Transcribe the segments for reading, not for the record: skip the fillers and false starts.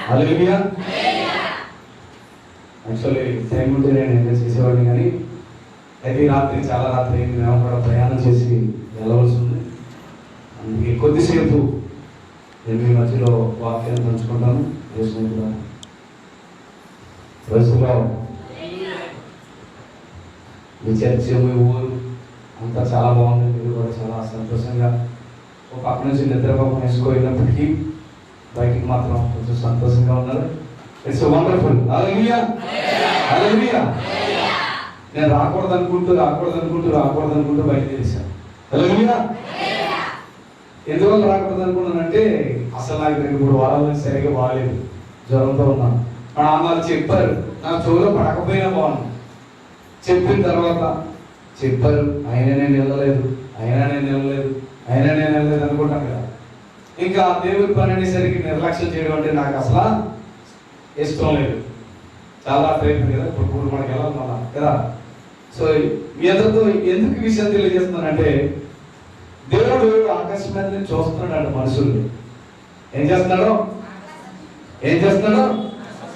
హల్లెలూయా. Actually time ఉంటే నేను enjoy చేసేవాడిని, కానీ అది రాత్రి చాలా రాత్రి మేము కూడా ప్రయాణం చేసి వెళ్ళవలసి ఉంది. అందుకే కొద్దిసేపు నేను మీ మధ్యలో వాక్యాన్ని పంచుకుంటాను. స్నేహితుల రోజులో మీ చర్చ, మీ ఊరు అంతా చాలా బాగుంది. మీరు కూడా చాలా సంతోషంగా ఒక పక్క నుంచి నిద్రపోకుండా వేసుకోయినప్పటికీ బయటికి మాత్రం కొంచెం సంతోషంగా ఉన్నారు. It's wonderful. Hallelujah, hallelujah. నేను రాకూడదు అనుకుంటూ బయట చేశాను. హల్లెలూయా. ఎందువల్ల రాకూడదు అనుకున్నానంటే అసలు నాకు 2-3 వారాల నుంచి సరిగ్గా బాగాలేదు, జ్వరంతో ఉన్నాను. మా నాన్నలు చెప్పారు, నా చెవులో పడకపోయినా బాగున్నాను. చెప్పిన తర్వాత చెప్పారు, అయినా నేను వెళ్ళలేదు అనుకుంటాను కదా. ఇంకా దేవుడి పని అనేసరికి నిర్లక్ష్యం చేయడం అంటే నాకు అసలు ఇష్టం లేదు. చాలా ప్రయత్నం కదా, ఇప్పుడు మనకి వెళ్ళాలి మళ్ళా కదా. సో మీ అందరితో ఎందుకు ఈ విషయం తెలియజేస్తున్నానంటే, దేవుడు ఆకాశం మీద చూస్తున్నాడు మనుషుల్ని. ఏం చేస్తున్నాడు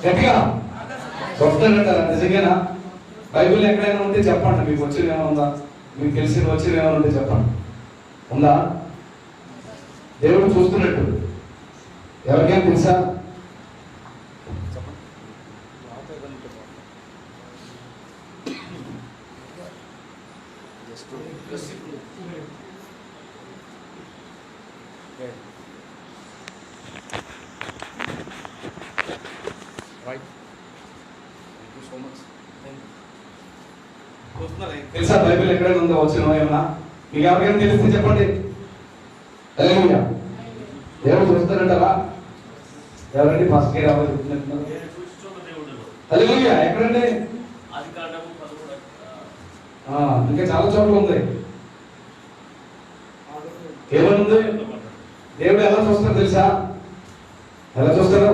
గట్టిగా చూస్తున్నాడంటారా? నిజంగానా? బైబిల్ ఎక్కడైనా ఉంటే చెప్పండి. మీకు వచ్చిన ఏమైనా ఉందా? మీకు తెలిసిన వచ్చిన ఏమైనా ఉంటే చెప్పండి. ఉందా? దేవుడు చూస్తున్నట్టు ఎవరికైనా తెలుసా? తెలుసా బైబిల్ ఎక్కడైనా ఉందో వచ్చిన ఏమన్నా? మీకు ఎవరికైనా తెలిస్తే చెప్పండి. హల్లెలూయా. దేవుడు చూస్తారంటారా? ఎవరండి ఫస్ట్ ఇయర్ అవ్వాలి చెప్తున్నారు? హల్లెలూయా. ఎక్కడండి? ఇంకా చాలా చోట్ల ఉంది. ఏమనుంది? దేవుడు ఎలా చూస్తారో తెలుసా? ఎలా చూస్తారు?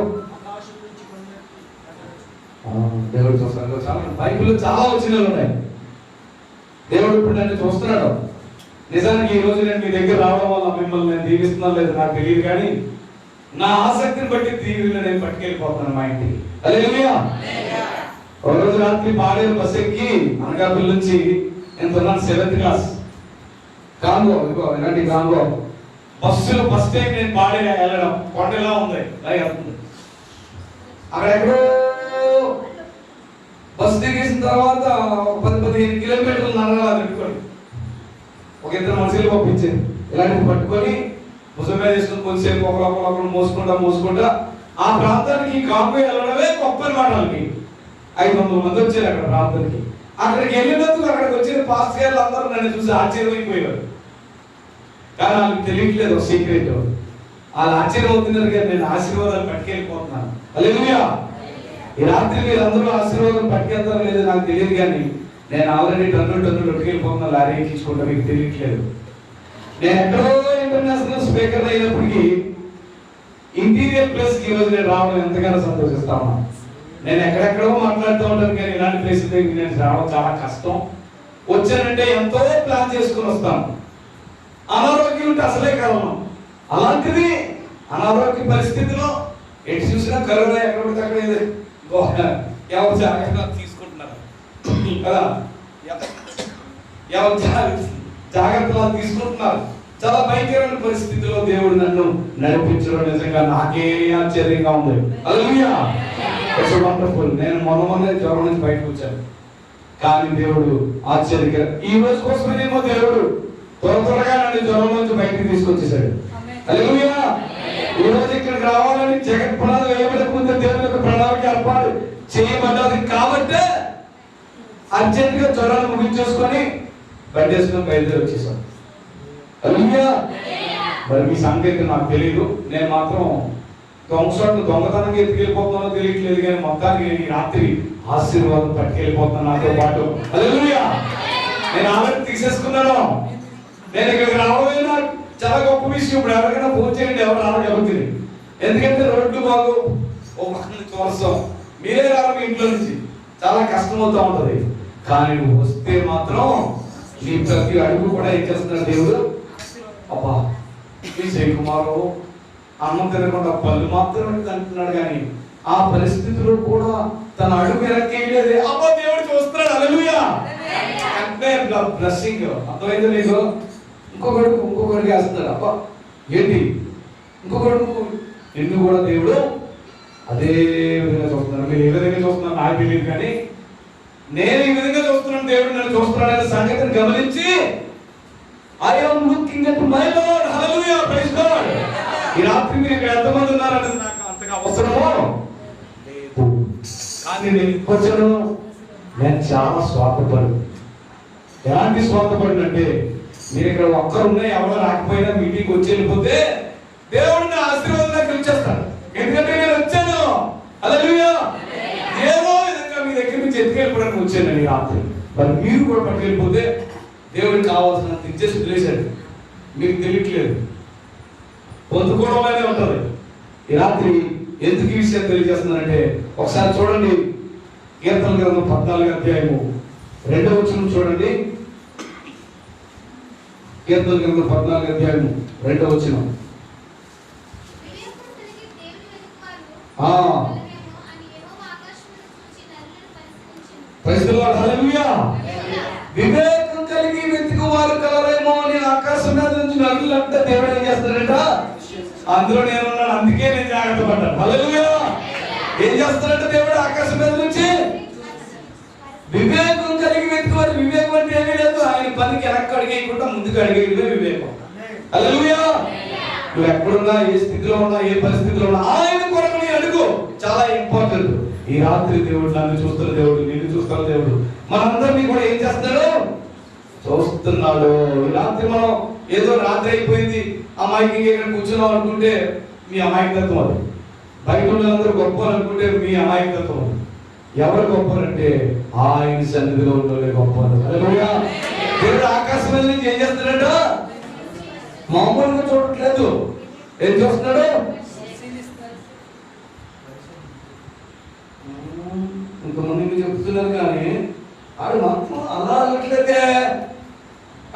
దేవుడు చూస్తారు. చాలా బైబిల్లో చాలా వచనాలు ఉన్నాయి. దేవుడు ఇప్పుడు నన్ను చూస్తున్నాడు. నిజానికి ఈ రోజు నేను మీ దగ్గర రావడం వల్ల మిమ్మల్ని నేను దీవిస్తున్నాను లేదు నాకు తెలియదు, కానీ నా ఆసక్తిని బట్టి దీవిని నేను పట్టుకెళ్ళిపోతున్నాను మా ఇంటికి. హల్లెలూయా. ఒక రోజు రాత్రి పాడేరు బస్ ఎక్కి అనకాపల్లి నుంచి నేను ఉన్నాను 7th క్లాస్ కాంగో. ఇలాంటి కాంగో బస్సులో ఫస్ట్ టైం నేను పాడేరు వెళ్ళడం. కొండలా ఉంది, అక్కడెక్కడో బస్సు దిగేసిన తర్వాత 10-15 కిలోమీటర్లు నడగా పెట్టుకోండి. ఒక 2 మనుషులు పంపించింది. ఇలాంటివి పట్టుకొని భుజం మీద వేసుకుని కొద్దిసేపు ఒకరు మోసుకుంటా ఆ ప్రాంతానికి కాంగో వెళ్ళడమే గొప్ప అనమాట. వాళ్ళకి 500 మంది వచ్చారు అక్కడ ప్రాంతానికి. అక్కడికి వెళ్ళినందుకు అక్కడికి వచ్చిన పాస్టర్ గారు అందరూ నన్ను చూసి ఆశ్చర్యమైపోయారు. కానీ వాళ్ళకి తెలియట్లేదు సీక్రెట్. వాళ్ళు ఆశ్చర్యం అవుతున్నారు కానీ నేను ఆశీర్వాదాలు పట్టుకెళ్ళిపోతున్నాను. హల్లెలూయా. ఈ రాత్రి మీరు అందరూ ఆశీర్వాదం పట్టుకెళ్తారో లేదో నాకు తెలియదు, కానీ నేను ఆల్రెడీ టన్నులు పట్టుకెళ్ళిపోతున్నా. లారీ ఎక్కించుకుంటా, మీకు తెలియట్లేదు. నేను ఎక్కడో ఇంటర్నేషనల్ స్పీకర్ అయినప్పటికీ ఇంటీరియర్ ప్లేస్ కి ఈరోజు నేను రావడం ఎంతగానో సంతోషిస్తా ఉన్నా. నేను ఎక్కడెక్కడో మాట్లాడుతూ ఉంటాను, కానీ ఇలాంటి ప్లేస్ దగ్గరికి నేను రావడం చాలా కష్టం. వచ్చానంటే ఎంతో ప్లాన్ చేసుకుని వస్తాను. అనారోగ్యం ఉంటే అసలే కరోనా. అలాంటిది అనారోగ్య పరిస్థితిలో ఎటు చూసినా కరోనా ఎక్కడ పడితే అక్కడ ఎవరు జాగ్రత్త తీసుకుంటున్నారు కదా, ఎవరు జాగ్రత్తలు తీసుకుంటున్నారు. చాలా భయంకరమైన పరిస్థితిలో దేవుడు నన్ను నడిపించడం నిజంగా నాకే ఆశ్చర్యంగా ఉంది. హల్లెలూయా. It's wonderful. నేను మొన్న జ్వరం నుంచి బయటకు వచ్చాను, కానీ దేవుడు ఆశ్చర్యకర. ఈ రోజు కోసమేమో దేవుడు త్వరగా నన్ను జ్వరం నుంచి బయటకు తీసుకొచ్చేసాడు. హల్లెలూయా. ఈ రోజు ఇక్కడికి రావాలని జగత్ ప్రణాళిక వేయబడక ముందే దేవుని యొక్క ప్రణాళిక ఏర్పాటు చేయబడ్డది. కాబట్టి అర్జెంట్ గా జ్వరాన్ని ముగించేసుకొని బయటేసుకొని బయలుదేరి వచ్చేసాను. హల్లెలూయా. మరి మీ సంగతి నాకు తెలియదు. నేను మాత్రం దొంగతనంగా ఎత్తుకెళ్ళిపోతున్నానో తెలియట్లేదు, కానీ మొత్తానికి నేను ఈ రాత్రి ఆశీర్వాదం పట్టుకెళ్ళిపోతున్నాను నాతో పాటు. హల్లెలూయా. నేను ఆల్రెడీ తీసేసుకున్నాను. నేను ఇక్కడికి రావడమే చాలా గొప్ప విషయం. ఇప్పుడు ఎవరికైనా ఫోన్ చేయండి, ఎవరు రావగలుగుతుంది. ఎందుకంటే రోడ్డు బాగు ఒక చూస్తాం, మీరే రావాలి ఇంట్లో నుంచి, చాలా కష్టం అవుతా ఉంటది. కానీ నువ్వు వస్తే మాత్రం నీ ప్రతి అడుగు కూడా ఏం చేస్తున్నాడు దేవుడు. అబ్బా ఈ జయ కుమారు అన్నం తినకుండా పళ్ళు మాత్రమే అంటున్నాడు, కానీ ఆ పరిస్థితిలో కూడా తన అడుగు వెనక్కేయలేదే. అబ్బా దేవుడు చూస్తున్నాడు. హల్లెలూయా. అంటే బ్లెస్సింగ్ అర్థమైందో నీకు? ఇంకొకరికి వేస్తున్నాడు. అబ్బా ఏంటి ఇంకొకడుకు నిన్ను కూడా దేవుడు అదే విధంగా చూస్తున్నాడు. మీరు ఏ విధంగా చూస్తున్నారు నాకు తెలియదు, కానీ నేను ఈ విధంగా చూస్తున్నాను, దేవుడు నన్ను చూస్తున్నాడు అనే సంగతిని గమనించి I am looking at my Lord. Hallelujah. Praise God. ఈ రాత్రి మీరు ఇక్కడ ఎంతమంది ఉన్నారనేది నాకు అంతగా అవసరమో లేదు, కానీ నేను వచ్చాను. నేను చాలా స్వార్థపడు. ఎలాంటి స్వార్థపడినంటే, మీరు ఇక్కడ ఒక్కరున్నా ఎవరో రాకపోయినా మీటింగ్ వచ్చి వెళ్ళిపోతే దేవుడిని ఆశీర్వాదంగా పిలిచేస్తాడు. ఎందుకంటే నేను వచ్చాను. హల్లెలూయా. ఏదో విధంగా మీ దగ్గర నుంచి ఎత్తుకెళ్ళిపోవడానికి వచ్చాను ఈ రాత్రి. మరి మీరు కూడా పట్టుకెళ్ళిపోతే దేవుడికి కావాల్సినంత ఇచ్చేసి వదిలేశాడు. మీకు తెలియట్లేదు, పొందుకోవడంలోనే ఉంటుంది. ఈ రాత్రి ఎందుకు ఈ విషయం తెలియజేస్తున్నానంటే, ఒకసారి చూడండి కీర్తన గ్రంథం 14వ అధ్యాయము 2వ వచనం చూడండి. కీర్తన గ్రంథం 14వ అధ్యాయము 2వ వచనం. Praise the Lord. హల్లెలూయా. వివేకం కలిగి వెతుకు వారు కలరేమో అని ఆకాశం మీద నుంచి నరులు అంటే దేవుడు ఏం చేస్తాడంట? అందులో నేనున్నాను, అందుకే నేను జాగ్రత్త పడ్డాను. హల్లెలూయా. ఏం చేస్తాడంటే దేవుడు ఆకాశం మీద నుంచి వివేకం కలిగి వెతుకువారు. వివేకం అంటే ఏమీ లేదు, ఆయన పనికి వెనక్కి అడిగేయకుండా ముందుకు అడిగేయడమే వివేకం. హల్లెలూయా. నువ్వు ఎక్కడున్నా, ఏ స్థితిలో ఉన్నా, ఏ పరిస్థితిలో ఉన్నా ఆయన కొరకు నీ అడుగు. చాలా ఇంపార్టెంట్. ఈ రాత్రి దేవుడు నన్ను చూస్తున్న దేవుడు, నిన్ను చూస్తున్న దేవుడు మనందరినీ కూడా ఏం చేస్తాడు? చూస్తున్నాడు. ఈ రాత్రి మనం ఏదో రాత్రి అయిపోయింది అమ్మాయికి ఇక్కడ కూర్చున్నాం అనుకుంటే మీ అమాయకత్వం అది. బయట వాళ్ళందరూ గొప్ప అనుకుంటే మీ అమాయకత్వం అది. ఎవరు గొప్పనంటే ఆయన సన్నిధిలో ఉన్నోళ్ళే గొప్ప. హల్లెలూయా. దేవుడు ఆకాశం మీద నుంచి ఏం చేస్తున్నాడు? మామూలుగా చూడట్లేదు. ఏం చూస్తున్నాడు? ఇంతమంది చెప్తున్నారు, కానీ ఆడు మాత్రం అలా అనట్లేదే.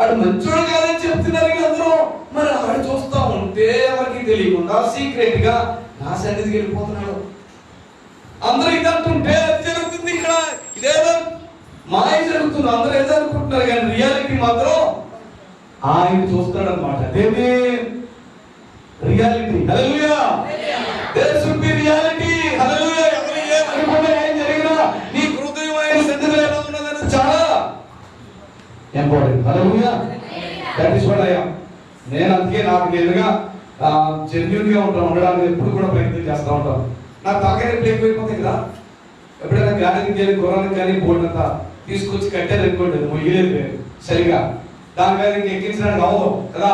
ఆడు మంచోడు కాదని చెప్తున్నారు అందరూ. మరి ఆడు చూస్తా ఉంటే ఎవరికి తెలియకుండా సీక్రెట్ గా నా సన్నిధికి వెళ్ళిపోతున్నాడు. అందరూ ఇది అంటుంటే అది జరుగుతుంది, ఇక్కడ ఇదేదో మాయ జరుగుతుంది. అందరూ ఏదో అనుకుంటున్నారు, కానీ రియాలిటీ మాత్రం ఆయన చూస్తాడు అనమాట. అదేమి reality. Hallelujah. There should be reality. Hallelujah. ఎవరు ఏమనుకున్నా ఏం జరిగినా నీ హృదయం ఆయన సన్నిధిలో ఎలా ఉన్నదని చాలా important. Hallelujah. That is what I am. నేను అందుకే నాకు నేనుగా జెన్యూన్ గా ఉండడానికి ఎప్పుడు కూడా ప్రయత్నం చేస్తూ ఉంటాను. నాకు తాగే ప్లేక్ అయిపోతాయి కదా. ఎప్పుడైనా గార్డెన్కి వెళ్ళి గుర్రానికి కానీ బోర్డు అంతా తీసుకొచ్చి కట్టారు అనుకోండి, మొయ్యలేదు సరిగా, దాని మీద ఇంక ఎక్కించడానికి అవ్వదు కదా.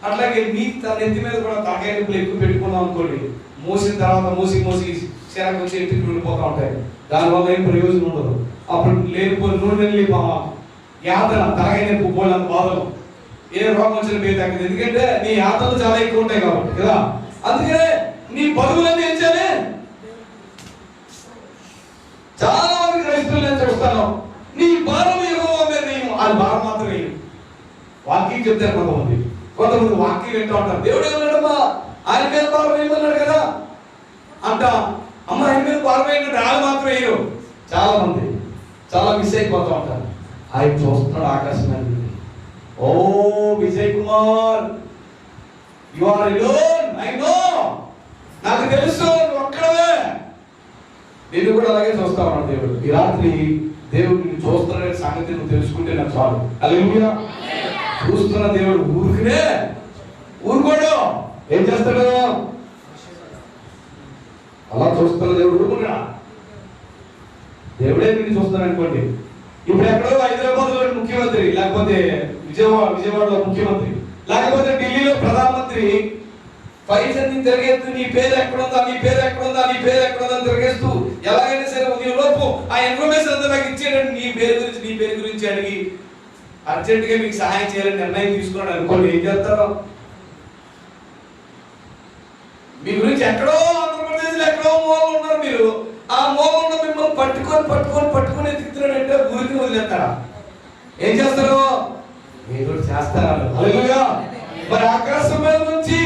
అట్లాగే మీ నెత్తి మీద కూడా తాకేపు ఎక్కువ పెట్టుకున్నాం అనుకోండి, మోసిన తర్వాత మోసి చిరాకు వచ్చి ఎత్తుకు వెళ్ళిపోతూ ఉంటాయి. దానివల్ల ఏం ప్రయోజనం ఉండదు. అప్పుడు లేనిపోయి నూనె యాతన తలగైన పోలేంత బాధలు, ఏ రోగం వచ్చిన పేరు తగ్గదు. ఎందుకంటే నీ యాతనలు చాలా ఎక్కువ ఉంటాయి కాబట్టి కదా. అందుకనే నీ బరువులన్నీ ఏం చేయాలి? చాలా మంది క్రైస్తవులు నేను చూస్తాను, నీ భారం యెహోవా మీద వేయము. అది భారం మాత్రం వేయము. వాక్యం చెప్తారు కొంతమంది వాక్యం వింటూ ఉంటారు. దేవుడు ఏమన్నాడమ్మా, ఆయన మీద భారం వేయమన్నాడు కదా అంట. అమ్మ ఆయన మీద భారం వేయండి, ఆయన మాత్రం వేయరు. చాలా మంది చాలా మిస్ అయిపోతూ ఉంటారు. ఆయన చూస్తున్నాడు ఆకాశం మీద. ఓ Vijay Kumar, you are alone. I know, నాకు తెలుసు ఒక్కడే. నేను కూడా అలాగే చూస్తా ఉన్నాను. దేవుడు ఈ రాత్రి దేవుడు నిన్ను చూస్తున్న సంగతి నువ్వు తెలుసుకుంటే నాకు చాలు. హల్లెలూయా. చూస్తున్న దేవుడు ఊరుకోడు. ఏం చేస్తాడు? అలా చూస్తున్న దేవుడు ఊరుకున్నా. దేవుడే నిన్ను చూస్తాను అనుకోండి. ఇప్పుడు ఎక్కడో హైదరాబాద్ లో ముఖ్యమంత్రి, లేకపోతే విజయవాడలో ముఖ్యమంత్రి, లేకపోతే ఢిల్లీలో ప్రధానమంత్రి ఫైల్స్ అన్ని తిరిగేస్తూ నీ పేరు ఎక్కడుందా తిరిగేస్తూ ఎలాగైనా సరే ఉదయం లోపు ఆ ఇన్ఫర్మేషన్ అంతా నాకు ఇచ్చేటట్టు నీ పేరు గురించి అడిగి అర్జెంట్ గా మీకు సహాయం చేయాలని నిర్ణయం తీసుకున్నాడు అనుకోండి. ఏం చేస్తారు? మీ గురించి ఎక్కడో ఆంధ్రప్రదేశ్ లో ఎక్కడో మూల ఉన్నారు మీరు. ఆ మూల ఉన్న మిమ్మల్ని పట్టుకొని ఎత్తుకుతున్నాడంటే ఊరికి వదిలేస్తారా? ఏం చేస్తారు? ఏదో చేస్తారా? మరి ఆకాశం మీద నుంచి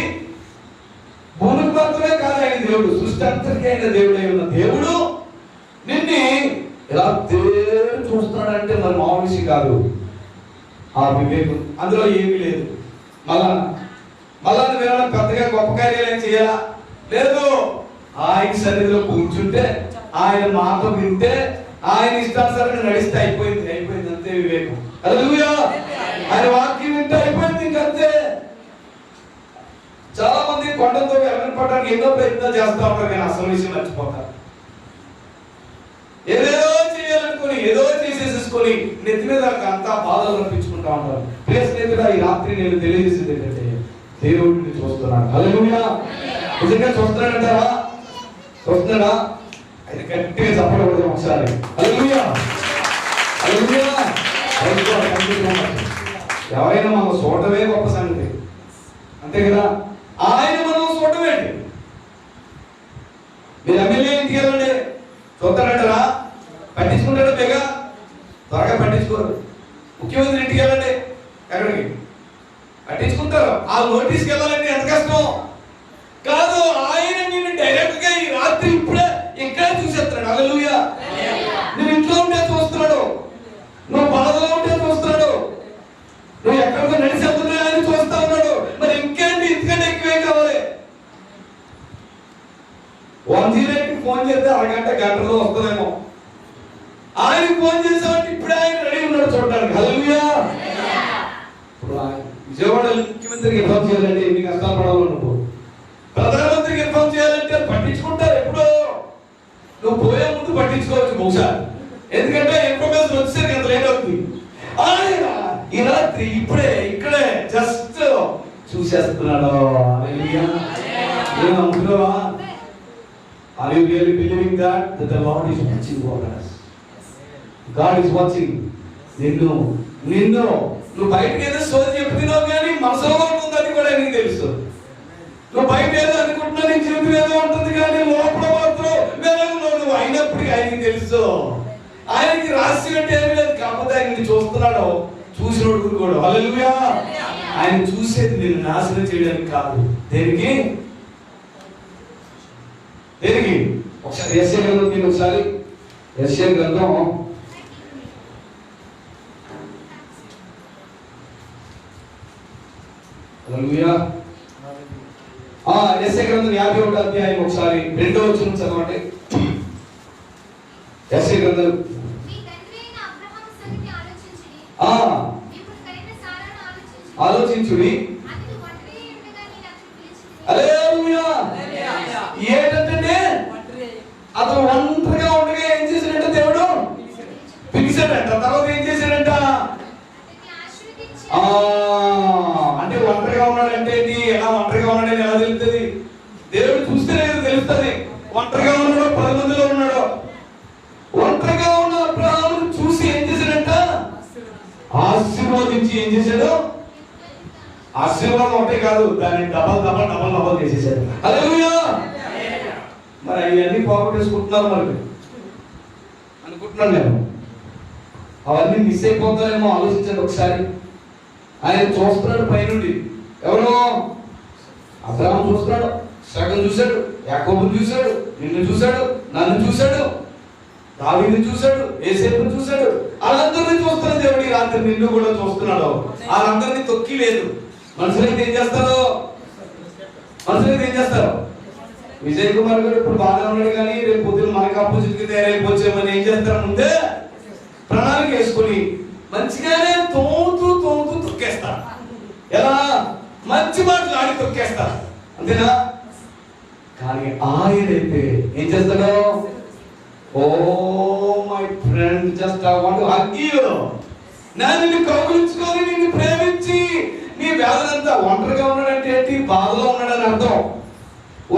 భూమికి మాత్రమే కాదు ఆయన దేవుడు సృష్టి సృష్టి అంతటికీ అయిన దేవుడై ఉన్న దేవుడు నిన్ను ఎలా తేరు చూస్తున్నాడంటే మరి మామూలు విషయం కాదు. ఆ వివేకం అందులో ఏమీ లేదు. మళ్ళా నువ్వేమైనా పెద్దగా గొప్ప కార్యాలు ఏం చేయాలా లేదు. ఆయన సన్నిధిలో కూర్చుంటే, ఆయన మాట వింటే, ఆయన ఇష్టానుసారంగా నడిస్తే అయిపోయింది అంతే వివేకం. హల్లెలూయా. ఆయన వాక్యం వింటే అయిపోయింది, ఇంకంతే. చాలా మంది కొండలతో వెళ్ళడానికి ఎన్నో ప్రయత్నాలు చేస్తూ ఉంటారు, కానీ అసలు విషయం మర్చిపోతారు. ఏదేదో చేయాలనుకుని ఏదో చేసేసుకొని నెత్తి మీద అంతా బాధలు రప్పించుకుంటా ఉంటారు. ప్రియ స్నేహితుడా, ఈ రాత్రి నేను తెలియజేసేది ఏంటంటే దేవుడిని చూస్తున్నాడు. హల్లెలూయా. నిజంగా చూస్తున్నాడంటారా? చూస్తున్నాడా? అది గట్టిగా చెప్పకూడదు ఒకసారి. హల్లెలూయా. హల్లెలూయా. ఎవరైనా మనం చూడటమే గొప్ప సంగతి, అంతే కదా. ఆయన మనం చూడటమేంటి? మీరు ఎమ్మెల్యే ఇంటికి వెళ్ళండి, చూస్తాడంటారా? పట్టించుకుంటాడు బేగా? త్వరగా పట్టించుకోరు. ముఖ్యమంత్రి ఇంటికి వెళ్ళండి, ఎక్కడికి పట్టించుకుంటారు. ఆ నోటీస్కి వెళ్ళాలంటే ఎంత కష్టం కాదు. ఆయన నిన్ను డైరెక్ట్ గా ఈ రాత్రి ఇప్పుడే ఇక్కడే చూసేస్తున్నాడు. హల్లెలూయా. నువ్వు ఇంట్లో ఉంటే చూస్తున్నాడు, నువ్వు బాధలో ఉంటే చూస్తున్నాడు, నువ్వు ఎక్కడికో నడిచి వెళ్తున్నా ఆయన చూస్తా ఉన్నాడు. మరి ఇంకేంటి, ఇంతకంటే ఎక్కువేం కావాలి? 108కి ఫోన్ చేస్తే గంటలో వస్తుందేమో. ఆయనకి ఫోన్ చేసామంటే ఇప్పుడే ఆయన రెడీ ఉన్నాడు చూడడానికి. హల్లెలూయా. ఇప్పుడు విజయవాడ ముఖ్యమంత్రికి ఇన్ఫార్మ్ చేయాలంటే ఎన్ని కష్టాలు పడాలో, నువ్వు ప్రధానమంత్రికి ఇన్ఫార్మ్ చేయాలంటే పట్టించుకుంటారు. ఎప్పుడో నువ్వు పోయే ముందు పట్టించుకోవచ్చు బహుశా, ఎందుకంటే ఇన్ఫర్మేషన్ వచ్చేసరికి ఎంత లేట్ అవుతుంది. ఆయన ఈ రాత్రి ఇప్పుడే ఇక్కడే just చూసేస్తున్నాడు. ఏమనుకున్నావా? Are you really believing that the Lord is watching over us? God is watching. నిన్ను నువ్వు బయటకు ఏదో సోది చెప్తున్నావు, కానీ మనసులో ఉంటుందని కూడా నీకు తెలుసు. నువ్వు బయట ఏదో అనుకుంటున్నా, నీ జీవితం ఏదో ఉంటుంది, కానీ లోపల మాత్రం వెలుగులో నువ్వు అయినప్పటికీ ఆయనకి తెలుసు. ఆయనకి రహస్యం అంటే ఏమీ లేదు, కాకపోతే ఆయన చూస్తున్నాడు, చూసినోడు కూడా. హల్లెలూయా. ఆయన చూసేది నిన్ను నాశనం చేయడానికి కాదు. దేనికి? ఒకసారి యెషయా గ్రంథం తీయండి. ఒకసారి యెషయా గ్రంథం హల్లెలూయా. యెషయా గ్రంథం 51వ అధ్యాయం ఒకసారి 2వ వచనం చదవండి. యెషయా గ్రంథం ఆలోచించుడి. హల్లెలూయా. ఏంటంటే అతను ఒంటరిగా ఉండగా ఏం చేశాడంట? దేవుడు పిలిచాడంట. తర్వాత ఏం చేశాడంట? అంటే ఒంటరిగా ఉన్నాడంటే ఎలా ఒంటరిగా ఉన్నాడని ఎలా తెలుస్తుంది? దేవుడు చూస్తే తెలుస్తుంది. ఒంటరిగా ఉన్నాడో 10 మందిలో ఉన్నాడో. ఒంటరిగా ఉన్న అబ్రహామును చూసి ఏం చేశాడంట? ఆశీర్వదించి ఏం చేశాడు? ఆశీర్వాదం ఒకటే కాదు, దాన్ని డబల్ చేసేసాడు. హల్లెలూయా. మరి అవన్నీ పోగొట్టేసుకుంటున్నారు మరి అనుకుంటున్నాను నేను. అవన్నీ మిస్ అయిపోతానేమో ఆలోచించండి ఒకసారి. ఆయన చూస్తున్నాడు పైనుండి. ఎవరో అబ్రహాము చూస్తున్నాడు, సగం చూశాడు, యాకోబుని చూశాడు, నిన్ను చూశాడు, నన్ను చూశాడు, దావీదుని చూశాడు, యేసేపుని చూశాడు. వాళ్ళందరినీ చూస్తున్నాడు దేవుడు. ఈ రాత్రి నిన్ను కూడా చూస్తున్నాడు. వాళ్ళందరినీ తొక్కి లేదు. మనుషులైతే ఏం చేస్తారు? విజయ్ కుమార్ గారు ఇప్పుడు బాగా ఉన్నాడు, కానీ రేపు పొద్దున మనకు ఆపోజిట్ కి తయారైపోవచ్చేమని ఏం చేస్తారు? ముందే ప్రణాళిక వేసుకుని మంచిగానే తోముతూ తొక్కేస్తారు. ఎలా? మంచి మాటలు ఆడి తొక్కేస్తారు, అంతేనా? కానీ ఆయనైతే ఏం చేస్తాడో, oh my friend, just I want to hug you. నిన్ను కౌగిలించుకొని నిన్ను ప్రేమించి నీ వేదనంతా. ఒంటరిగా ఉన్నాడంటే ఏంటి? బాధలో ఉన్నాడని అర్థం.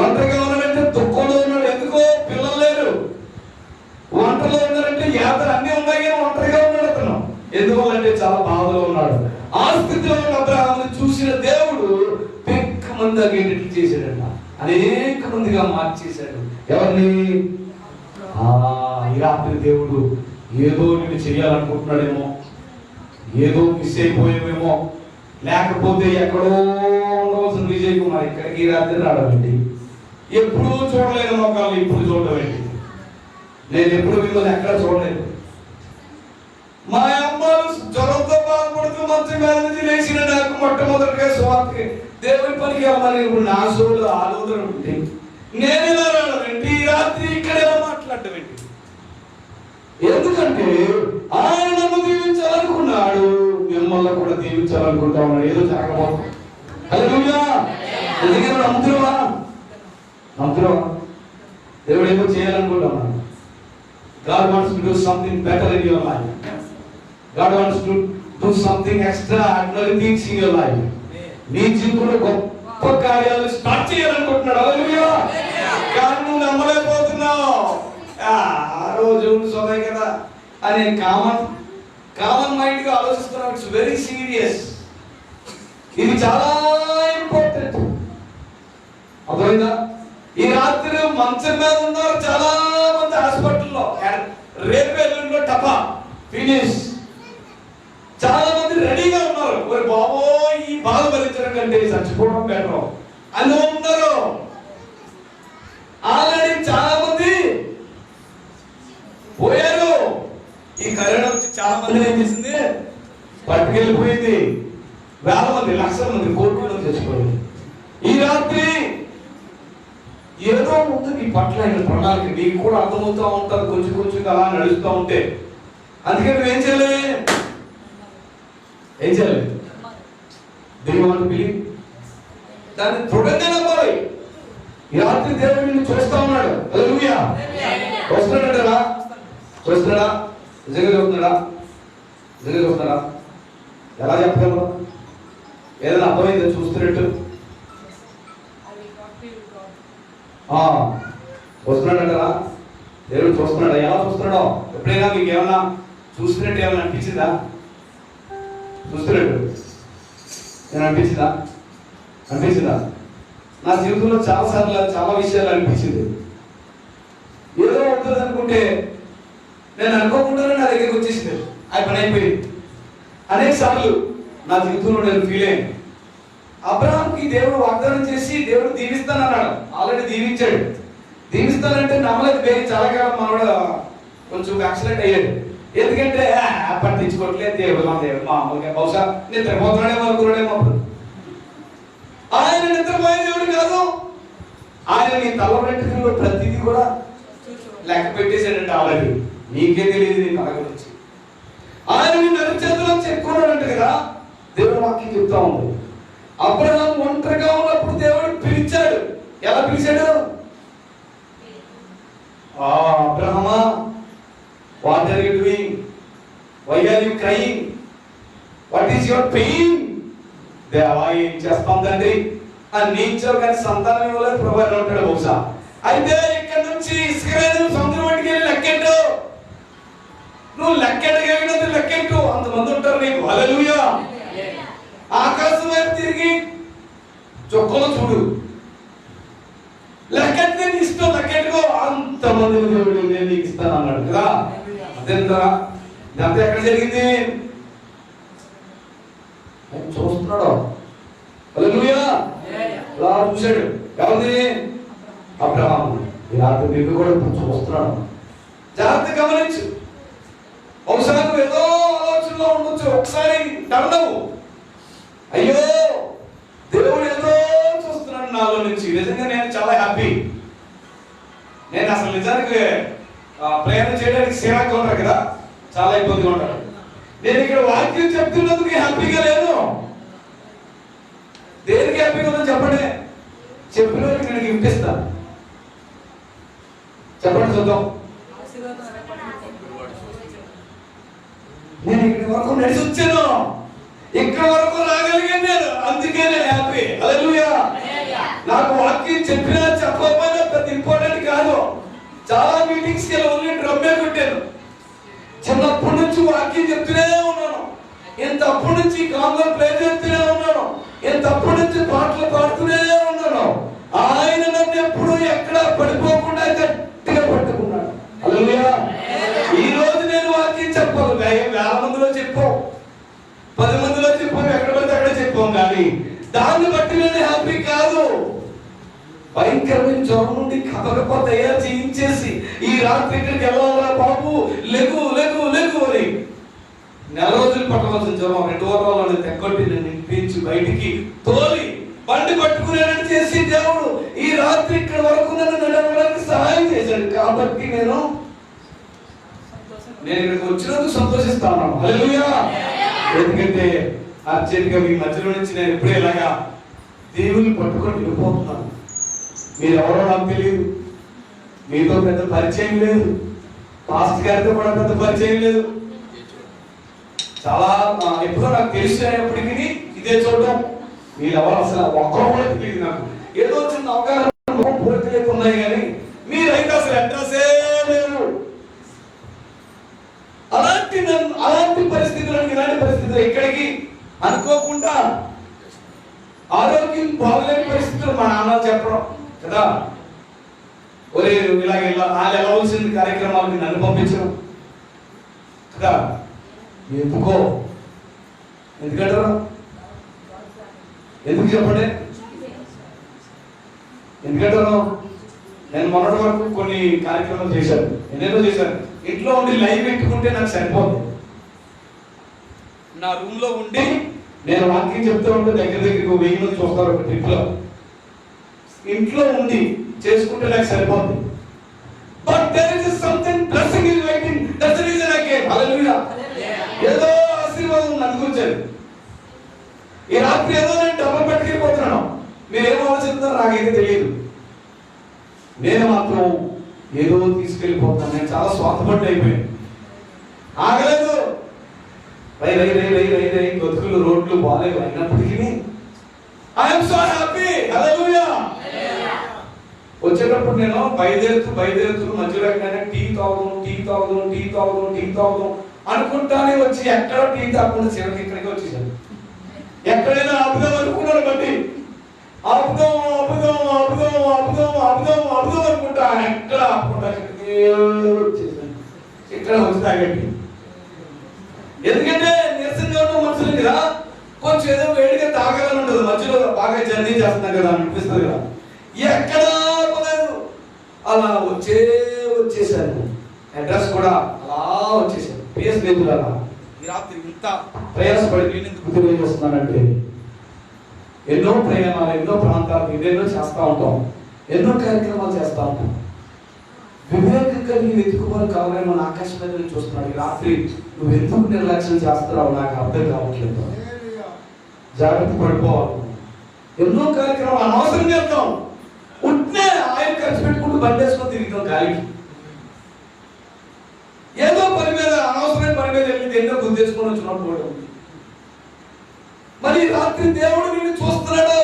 ఒంటరిగా ఉన్నాడంటే దుఃఖంలో ఉన్నాడు. ఎందుకో? పిల్లలు లేరు. ఒంటరిలో ఉన్నాడంటే యాత్ర అన్ని ఉన్నాయి, కానీ ఒంటరిగా ఉన్నాడు అతను. ఎందువల్లంటే చాలా బాధలో ఉన్నాడు. ఆ స్థితిలో ఉన్న అబ్రహామును చూసిన దేవుడు పెక్క మంది అగేటట్లు చేశాడంట. అనేక మందిగా మార్చేశాడు. ఎవరిని? ఈ రాత్రి దేవుడు ఏదో నిన్ను చేయాలనుకుంటున్నాడేమో, ఏదో మిస్ అయిపోయేమేమో, లేకపోతే ఎక్కడో ఉండవలసిన విజయ్ కుమార్ ఇక్కడికి రాత్రి రావడండి. ఎప్పుడూ చూడలేని మొక్కలు ఇప్పుడు చూడడం ఏంటి? నేను ఎప్పుడు మిమ్మల్ని ఎక్కడ చూడలేదు. మా అమ్మాలు జ్వరంతో బాధపడుతూ మంచం మీద నుంచి లేచిన నాకు మొట్టమొదటిగా స్వార్థకి దేవుని పనికి వెళ్ళమని ఇప్పుడు నా సోలు ఆలోచన ఉంటే నేను ఇలా రావడం ఈ రాత్రి ఇక్కడ ఎలా మాట్లాడటం ఏంటి? ఎందుకంటే ఆయన నన్ను దీవించాలనుకున్నాడు, మిమ్మల్ని కూడా దీవించాలనుకుంటా ఉన్నాడు. ఏదో జరగబోతుంది. హల్లెలూయా. ఎందుకంటే నమ్ముతున్నావా? దేవుడు ఏదో చేయాలనుకుంటా ఉన్నాడు. God wants to do something better in your life. God wants to do something extraordinary things in your life. నీ జీవితంలో గొప్ప కార్యాలు స్టార్ట్ చేయాలనుకుంటున్నాడు. హల్లెలూయా. కానీ నువ్వు నమ్మలేకపోతున్నావు. ఆ రోజు సోదై కదా అనే కామన్ మైండ్ గా ఆలోచిస్తున్నావు. It's very serious. ఇది చాలా ఇంపార్టెంట్. అర్థమైందా? ఈ రాత్రి మంచం మీద ఉన్నారు చాలా మంది హాస్పిటల్లో, రేపు ఎల్లుండిలో టపా ఫినిష్. చాలా మంది రెడీగా ఉన్నారు. మరి బాబో ఈ బాధ భరించడం కంటే చచ్చిపోవడం బెటర్ అని ఉన్నారు. ఆల్రెడీ చాలా మంది పోయారు. ఈ కరోనా వచ్చి చాలా మంది ఏం చేసింది, పట్టుకెళ్ళిపోయింది. వేల మంది, లక్షల మంది, కోట్ల మంది చచ్చిపోయింది. ఈ రాత్రి ఏదో ముందు నీ పట్ల అయిన ప్రణాళిక నీకు కూడా అర్థమవుతూ ఉంటారు, కొంచెం కొంచెం అలా నడుస్తూ ఉంటే. అందుకే నువ్వేం చేయాలి? దేవుని పిలి దాన్ని దృఢంగా నమ్మాలి. ఈ రాత్రి దేవుడు నిన్ను చూస్తా ఉన్నాడు. హల్లెలూయా. చూస్తున్నాడా? నిజంగా చూస్తున్నాడా? ఎలా చెప్పగలరు? ఏదైనా అర్థమైందో చూస్తున్నట్టు? చూస్తున్నాడంటారా? దేవుడు చూస్తున్నాడా? ఎలా చూస్తున్నాడో ఎప్పుడైనా మీకు ఏమన్నా చూస్తున్నట్టు ఏమైనా అనిపించిందా? చూస్తున్నట్టు నేను అనిపించిందా? నా జీవితంలో చాలా విషయాలు అనిపించింది. ఏదో ఉంటుంది అనుకుంటే నేను అనుకోకుండానే నా దగ్గరికి వచ్చేసింది. ఆ పని అయిపోయింది. అనేక సార్లు నా జీవితంలో నేను ఫీల్ అయ్యాను. అబ్రహాంకి దేవుడు వాగ్దానం చేసి దేవుడు దీవిస్తానన్నాడు. ఆల్రెడీ దీవించాడు. దీవిస్తానంటే నమ్మలేదు. చాలా కాలం మనవాడు కొంచెం యాక్సిడెంట్ అయ్యాడు. ఎందుకంటే పట్టించుకోవట్లేదు. దేవుడు మామూలుగా బహుశా నిద్రపోతున్నాడేమో అనుకున్నాడేమో. ఆయన నిద్రపోయే దేవుడు కాదు. ఆయన నీ తల వెంట్రుకలు ప్రతిదీ కూడా లెక్క పెట్టేశాడంటే ఆల్రెడీ. నీకే తెలియదు నీ తల గురించి. ఆయన నీ నరిచేతుల్లో చెప్పుకున్నాడంట కదా. దేవుడు వాక్యం చెప్తా ఉంది. అబ్రహాం ఒంటరిగా ఉన్నప్పుడు దేవుడు పిలిచాడు. ఎలా పిలిచాడు? అబ్రహమా, what are you doing? Why are you crying? What is your pain? దేవా ఏం చేస్తాం తండ్రి అని నీచో కానీ సంతానం ఇవ్వలేదు ప్రభు అని ఉంటాడు బహుశా. అయితే ఇక్కడ నుంచి ఇసుకరేణి సముద్రం వాటికి వెళ్ళి లెక్కెట్టు. నువ్వు లెక్కెట్టగలిగినంత లెక్కెట్టు. అంతమంది ఉంటారు నీకు. హల్లెలూయా. ఆకాశం వైపు తిరిగి చొక్కలో చూడు. లెక్కెట్టే నీ ఇష్టం, లెక్కెట్టుకో. అంతమంది దేవుడు నేను నీకు ఇస్తాను అన్నాడు కదా. అదేంటా ఇదంతా ఎక్కడ జరిగింది? చూస్తున్నాడు. హల్లెలూయా. అలా చూశాడు. ఎవరిని? అబ్రహాం. ఈ రాత్రి నీకు కూడా చూస్తున్నాడు. జాగ్రత్త గమనించు. బహుశా నువ్వు ఏదో ఆలోచనలో ఉండొచ్చు. ఒకసారి టర్నవు. అయ్యో దేవుడు ఏదో చూస్తున్నాడు నాలో నుంచి. నిజంగా నేను చాలా హ్యాపీ. నేను అసలు నిజానికి ప్రయాణం చేయడానికి సిరాక్గా ఉంటారు కదా, చాలా ఇబ్బందిగా ఉంటారు. నేను ఇక్కడ వాక్యం చెప్తున్నందుకు హ్యాపీగా లేదు. దేనికి హ్యాపీగా ఉందని చెప్పండి. చెప్పిన నేను గిఫ్ట్ ఇస్తాను. చెప్పండి చూద్దాం. నేను ఇక్కడి వరకు నడిచి వచ్చాను. ఇక్కడ వరకు రాగలిగాను నేను. అందుకే నేను హ్యాపీ. హల్లెలూయా. నాకు వాక్యం చెప్పినా చెప్పకపోయినా పెద్ద ఇంపార్టెంట్ కాదు. చాలా మీటింగ్స్ కి ఓన్లీ డ్రమ్మే కొట్టాను. చిన్నప్పటి నుంచి వాక్యం చెప్తూనే ఉన్నాను. ఇంతప్పటి నుంచి కాంగో ప్లే చేస్తూనే ఉన్నాను. ఇంతప్పటి నుంచి పాటలు పాడుతూనే ఉన్నాను. ఆయన నన్ను ఎప్పుడు ఎక్కడ పడిపోకుండా గట్టిగా పట్టుకున్నాడు. హల్లెలూయా. ఈ రోజు నేను వాక్యం చెప్పాను. 1000 మందిలో చెప్పాం, 10 మందిలో చెప్పాం, ఎక్కడ పడితే అక్కడ చెప్పాం. కానీ దాన్ని బట్టి నేను హ్యాపీ కాదు. భయంకరమైన జ్వరం నుండి కథకప తయారు చేయించేసి ఈ రాత్రి ఇక్కడికి వెళ్ళాలా బాబు, లెగు లెగు లెగు అని నెల రోజులు పట్టవలసిన జ్వరం 2 వారాలను తెగొట్టి నన్ను ఇంటించి బయటికి తోలి బండి పట్టుకునేటట్టు చేసి దేవుడు ఈ రాత్రి ఇక్కడ వరకు నన్ను నడవడానికి సహాయం చేశాడు. కాబట్టి నేను ఇక్కడికి వచ్చినందుకు సంతోషిస్తాను. హల్లెలూయా. ఎందుకంటే అర్జెంట్గా మీ మధ్యలో నుంచి నేను ఎప్పుడూ ఇలాగా దేవుని పట్టుకొని వెళ్ళిపోతున్నాను. మీరు ఎవరో నాకు తెలియదు, మీతో పెద్ద పరిచయం లేదు, పాస్టర్ గారితో కూడా పెద్ద పరిచయం లేదు. చాలా ఎప్పుడో నాకు తెలిసినప్పటికీ ఇదే చూడడం, మీరు ఎవరు అసలు ఒక్కరు కూడా తెలియదు. నాకు ఏదో చిన్న అవగాహన పూర్తి ఉన్నాయి, కానీ మీరైతే అసలు అడ్రస్సే లేరు. అలాంటి పరిస్థితుల్లో ఇలాంటి పరిస్థితులు ఎక్కడికి అనుకోకుండా ఆరోగ్యం బాగలేని పరిస్థితులు మా నాన్న చెప్పడం కదా, ఒరే ఇలాగ వాళ్ళు వెళ్ళవలసిన కార్యక్రమాలకి నన్ను పంపించడం కదా. ఎందుకో ఎందుకంటారా? ఎందుకు చెప్పండి? ఎందుకంటారు? నేను మొన్నటి వరకు కొన్ని కార్యక్రమాలు చేశాను, ఎన్నెన్నో చేశాను. ఇంట్లో ఉండి లైవ్ పెట్టుకుంటే నాకు సరిపోదు. నా రూమ్ లో ఉండి నేను వాక్యం చెప్తూ ఉంటే దగ్గర 1000 మంది చూస్తారు ఒక ట్రిప్ లో. ఇంట్లో ఉండి చేసుకుంటే నాకు సరిపోతుంది. But there is something blessing is waiting. That's the reason I came. Hallelujah. ఏదో ఆశీర్వాదం అనుకుంటాను. ఈ రాత్రి ఏదో నేను డబ్బులు పట్టుకెళ్ళిపోతున్నాను. మీరేమో ఆలోచిస్తున్నారో నాకైతే తెలియదు. నేను మాత్రం ఏదో తీసుకెళ్ళిపోతాను. నేను చాలా స్వార్థపడి అయిపోయాను. ఆగలేదు. రై రై రై రై రై రై గతుకులు రోడ్లు బాగాలేవు అయినప్పటికీ ఐఎమ్ సో హ్యాపీ. హల్లెలూయా. వచ్చేటప్పుడు నేను బయలుదేరుతూ మధ్యలో టీ తాగుదాం అనుకుంటానే వచ్చి ఎక్కడ టీ తాగకుండా చివరికి ఇక్కడికి వచ్చేసాను. ఎక్కడైనా ఆపుదాం అనుకున్నాను, బట్టి ఆపుదాం అనుకుంటా ఎక్కడ ఆపుకుంటా వచ్చేసాను. ఇక్కడ వచ్చి తాగండి. ఎందుకంటే నీరసంగా ఉన్న మనుషులు కదా, కొంచెం ఏదో వేడిగా తాగాలని ఉండదు. మధ్యలో బాగా జర్నీ చేస్తున్నాం కదా అనిపిస్తుంది కదా. ఎక్కడ ఆపలేదు. అలా వచ్చేసాను. అడ్రస్ కూడా అలా వచ్చేసాను. పిఎస్ లేదు అలా. ఈ రాత్రి ఇంత ప్రయాసపడి నేను ఎందుకు తెలియజేస్తున్నానంటే, ఎన్నో ప్రయాణాలు, ఎన్నో ప్రాంతాలు ఎన్నెన్నో చేస్తూ ఉంటాం, ఎన్నో కార్యక్రమాలు చేస్తూ ఉంటాం. వివేకంగా నీ వెతుకుమని కావాలని మన ఆకాశం మీద చూస్తున్నాడు. ఈ రాత్రి నువ్వు ఎందుకు నిర్లక్ష్యం చేస్తున్నావు నాకు అర్థం కావట్లేదు. జాగ్రత్త పడిపోవాలి. ఎన్నో కార్యక్రమాలు అనవసరం చేస్తాం. ఉంటే ఆయన ఖర్చు పెట్టుకుంటూ బండి వేసుకొని తిరుగుతాం గాలికి. ఏదో పని మీద, అనవసరమైన పని మీద వెళ్ళి ఎన్నో గుర్తేసుకొని వచ్చినప్పుడు మరి రాత్రి దేవుడు నిన్ను చూస్తున్నాడు.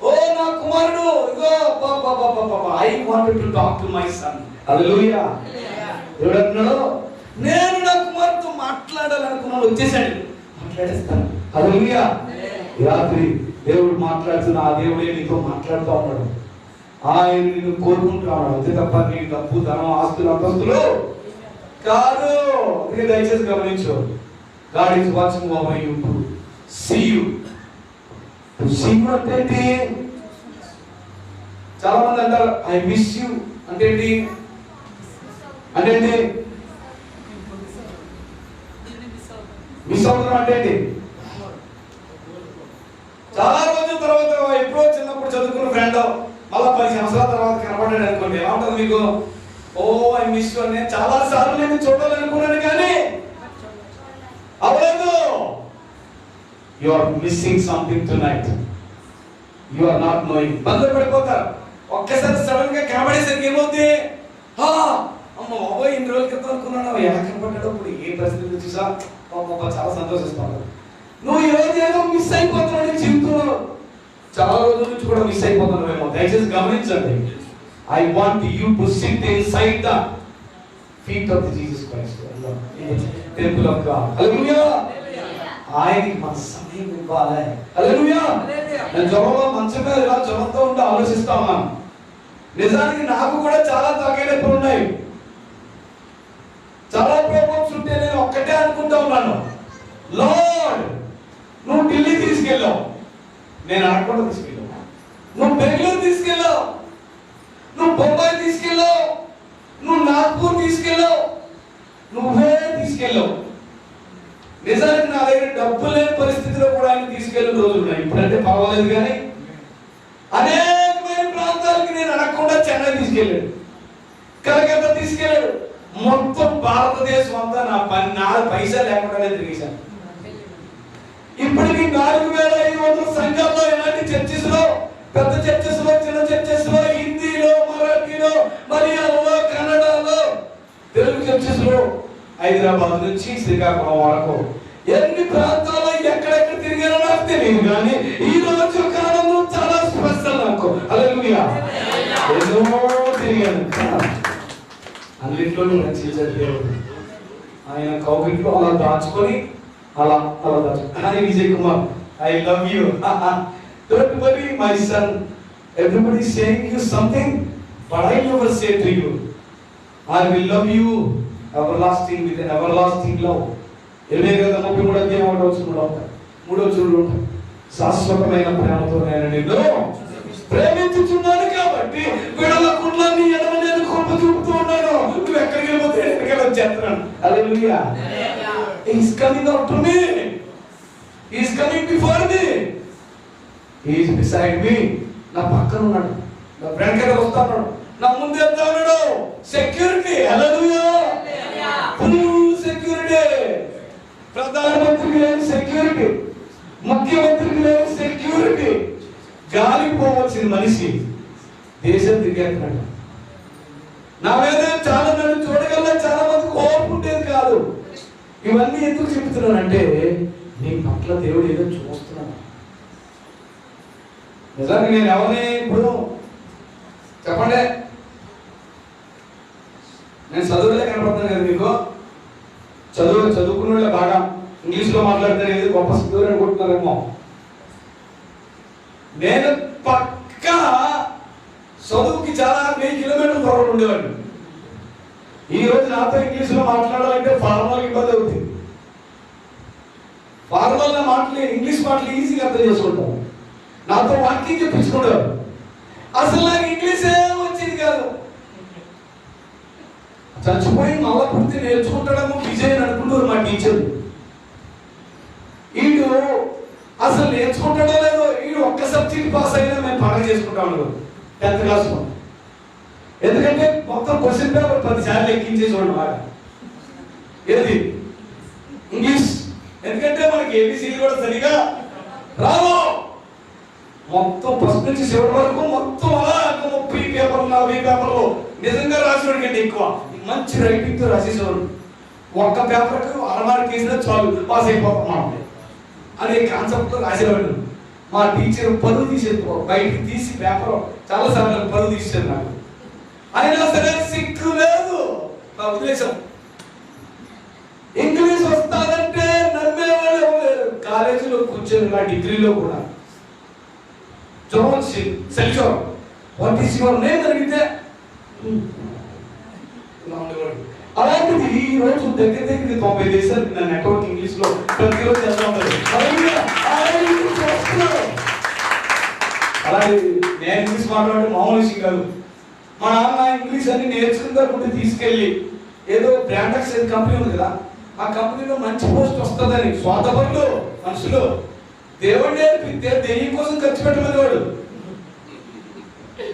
ఓ నా కుమారుడు, ఇగో I wanted to talk to my son. Hallelujah. దేవుడు అంటున్నాడు, నేను నా కుమారుడితో మాట్లాడాలనుకున్నాను. వచ్చేసాడు, మాట్లాడేస్తాను. హల్లెలూయా. ఈ రాత్రి దేవుడు మాట్లాడుతున్న ఆ దేవుడే నీతో మాట్లాడుతూ ఉన్నాడు. ఆయన నిన్ను కోరుకుంటున్నాడు. అంతే తప్ప నీ డబ్బు, ధనం, ఆస్తులు, అంతస్తులు కాదు. దయచేసి గమనించు. God is watching over you to see you. To see you అంటే ఏంటి? చాలా మంది అంటారు ఐ మిస్ యు అంటే ఏంటి? అంటే ఏంటి? మిస్ అవుతున్నాం అంటే ఏంటి? చాలా రోజుల తర్వాత ఎప్పుడో చిన్నప్పుడు చదువుకున్న ఫ్రెండ్ మళ్ళా 10 సంవత్సరాల తర్వాత కనపడ్డాడు అనుకోండి, ఏమంటుంది మీకు? Oh I miss you. నేను చాలా సార్లు నేను చూడాలనుకున్నాను కానీ అవ్వలేదు. You are missing something tonight. You are not knowing. బందరు పడిపోతారు. ఒక్కసారి సడన్ గా కనబడేసరికి ఏమవుతుంది? అమ్మ బాబోయ్, ఇన్ని రోజుల క్రితం అనుకున్నాను, ఎలా కనపడ్డాడు, ఏ పరిస్థితి చూసా చాలా సంతోషిస్తాను. నువ్వు ఈ రోజు ఏదో మిస్ అయిపోతున్నావు నీ జీవితంలో. చాలా రోజుల నుంచి కూడా మిస్ అయిపోతున్నావేమో. దయచేసి గమనించండి. I want you to sit inside the feet of Jesus Christ, temple of God. Hallelujah. ఆయనకి మన సమయం ఇవ్వాలి. హల్లెలూయా. నేను జ్వరంలో మంచం మీద ఇలా జ్వరంతో ఉంటే ఆలోచిస్తా ఉన్నాను. నిజానికి నాకు కూడా చాలా తగ్గేటప్పుడు ఉన్నాయి. చాలా ప్రాబ్లమ్స్ ఉంటే నేను ఒక్కటే అనుకుంటా ఉన్నాను, లార్డ్ నువ్వు ఢిల్లీ తీసుకెళ్ళావు, నేను అడగకుండా తీసుకెళ్ళావు. నువ్వు బెంగళూరు తీసుకెళ్ళావు, నువ్వు బొంబాయి తీసుకెళ్ళావు, నువ్వు నాగ్పూర్ తీసుకెళ్ళావు, నువ్వే తీసుకెళ్ళావు. నిజానికి నా దగ్గర డబ్బు లేని పరిస్థితిలో కూడా ఆయన తీసుకెళ్ళిన రోజులు ఉన్నాయి. ఇప్పుడంటే పర్వాలేదు, కానీ అనేకమైన ప్రాంతాలకి నేను అడగకుండా చెన్నై తీసుకెళ్ళాడు, కలకత్తా తీసుకెళ్ళాడు. మొత్తం భారతదేశం అంతా నా పైసా లేకుండానే తిరిగేశాను. ఇప్పటికి 4500 సంఘాల్లో, ఇలాంటి చర్చెస్ లో, పెద్ద చర్చెస్ లో, చిన్న చర్చెస్ లో, హిందీలో, మరాఠీలో, మలయాళంలో, కన్నడలో, తెలుగు చర్చెస్ లో, హైదరాబాద్ నుంచి శ్రీకాకుళం వరకు ఎన్ని ప్రాంతాల్లో ఎక్కడెక్కడ తిరిగానో నాకు తెలియదు, కానీ ఈ రోజు కాలంలో చాలా స్పెషల్ నాకు. హల్లెలూయా. ఏదో తిరిగాను, అన్నింటిలో రక్షించాడు దేవుడు. ఆయన కౌగిట్లో అలా దాచుకొని అలా దాచుకొని, Vijay Kumar, I love you, don't worry my son, everybody saying you something, but I never say to you, I will love you everlasting with an everlasting love. ఇరవై కదా 33 అధ్యాయం 3వ వచనంలో ఉంటాయి. శాశ్వతమైన ప్రేమతో నేను నిన్ను ప్రేమించుచున్నాను కాబట్టి విడవకుండా నీ ఎడమ నేను కృప చూపుతూ ఉన్నాను. నువ్వు ఎక్కడికి వెళ్ళిపోతే ఎక్కడికి వచ్చేస్తున్నాను. హల్లెలూయా. He is coming after me. He is coming before me. He is beside me. నా పక్కన ఉన్నాడు, నా వెనకాల వస్తున్నాడు, నా ముందు వెళ్తా ఉన్నాడు. సెక్యూరిటీ. హల్లెలూయా. Full security. ప్రధానమంత్రికి లేని సెక్యూరిటీ, ముఖ్యమంత్రికి లేని సెక్యూరిటీ. గాలికి పోవాల్సిన మనిషి దేశం తిరిగేస్తున్నాడు. నా మీద చాలా మంది చూడగల, చాలా మంది కోపం ఉండేది కాదు. ఇవన్నీ ఎందుకు చెప్తున్నానంటే నీ పట్ల దేవుడు ఏదో చూస్తున్నాడు. నిజానికి నేను ఎవరిని ఇప్పుడు చెప్పండి, నేను చదువులే కనపడుతున్నాను కదా మీకు. చదువుకున్న వాళ్ళే బాగా ఇంగ్లీష్లో మాట్లాడితే ఏది గొప్ప చదువు అనుకుంటున్నారేమో. నేను పక్కా చదువుకి చాలా 1000 కిలోమీటర్ల దూరం ఉండేవాడిని. ఈ రోజు నాతో ఇంగ్లీష్లో మాట్లాడాలంటే ఫార్మల్ ఇబ్బంది అవుతుంది. ఫార్మల్ మాటలు, ఇంగ్లీష్ మాటలు ఈజీగా అర్థం చేసుకుంటాం. నాతో వాకింగ్ చెప్పించుకుంటారు. అసలు నాకు ఇంగ్లీషే వచ్చేది కాదు. చచ్చిపోయి మళ్ళా పుడితే నేర్చుకుంటాడేమో విజయ్ అని అనుకుంటారు మా టీచర్. వీడు అసలు నేర్చుకుంటాడో లేదో, వీడు ఒక్క సబ్జెక్ట్ పాస్ అయినా మేము పండుగ చేసుకుంటాము 10th క్లాస్లో. ఎందుకంటే మొత్తం క్వశ్చన్ పేపర్ 10 సార్లు ఎక్కించేసి అన్నమాట. ఏది ఇంగ్లీష్, ఎందుకంటే మనకి ఏబిసిడి కూడా సరిగా రావు. మొత్తం ఫస్ట్ నుంచి చివరి వరకు మొత్తం అలా 30 పేపర్లు 40 పేపర్లు నిజంగా రాసేవాడి కంటే ఎక్కువ మంచి రైటింగ్ తో రాసేసేవాడు. ఒక్క పేపర్కు అరమార్క్ వేసినా చాలు, పాస్ అయిపోతాం అనే కాన్సెప్ట్ తో రాసేవాడు. మా టీచర్ పరువు తీసేది, బయటకు తీసి పేపర్ చాలా సార్లు పరువు తీసేది నాకు. అయినా సరే సిగ్గు లేదు, నా ఉద్దేశం. ఇంగ్లీష్ వస్తాదంటే నమ్మేవాళ్ళు ఎవరు. కాలేజీలో కూర్చొని నా డిగ్రీలో కూడా జోన్ సెల్చోర్, వాట్ ఈస్ యువర్ నేమ్ అడిగితే అలాంటిది ఈ రోజు దగ్గర 90 దేశాలు నా నెట్వర్క్ ఇంగ్లీష్ లో ప్రతిరోజు చేస్తూ ఉంటారు. అలాగే నేను ఇంగ్లీష్ మాట్లాడే మామూలు విషయం కాదు. మా నాన్న ఇంగ్లీష్ అన్ని నేర్చుకుంటే తీసుకెళ్ళి ఏదో బ్రాండెక్స్ కంపెనీ ఉంది కదా, ఆ కంపెనీలో మంచి పోస్ట్ వస్తుందని స్వార్థపరులు మనుషులు దేవుడు నేర్పితే దెయ్యం కోసం ఖర్చు పెట్టమని వాడు.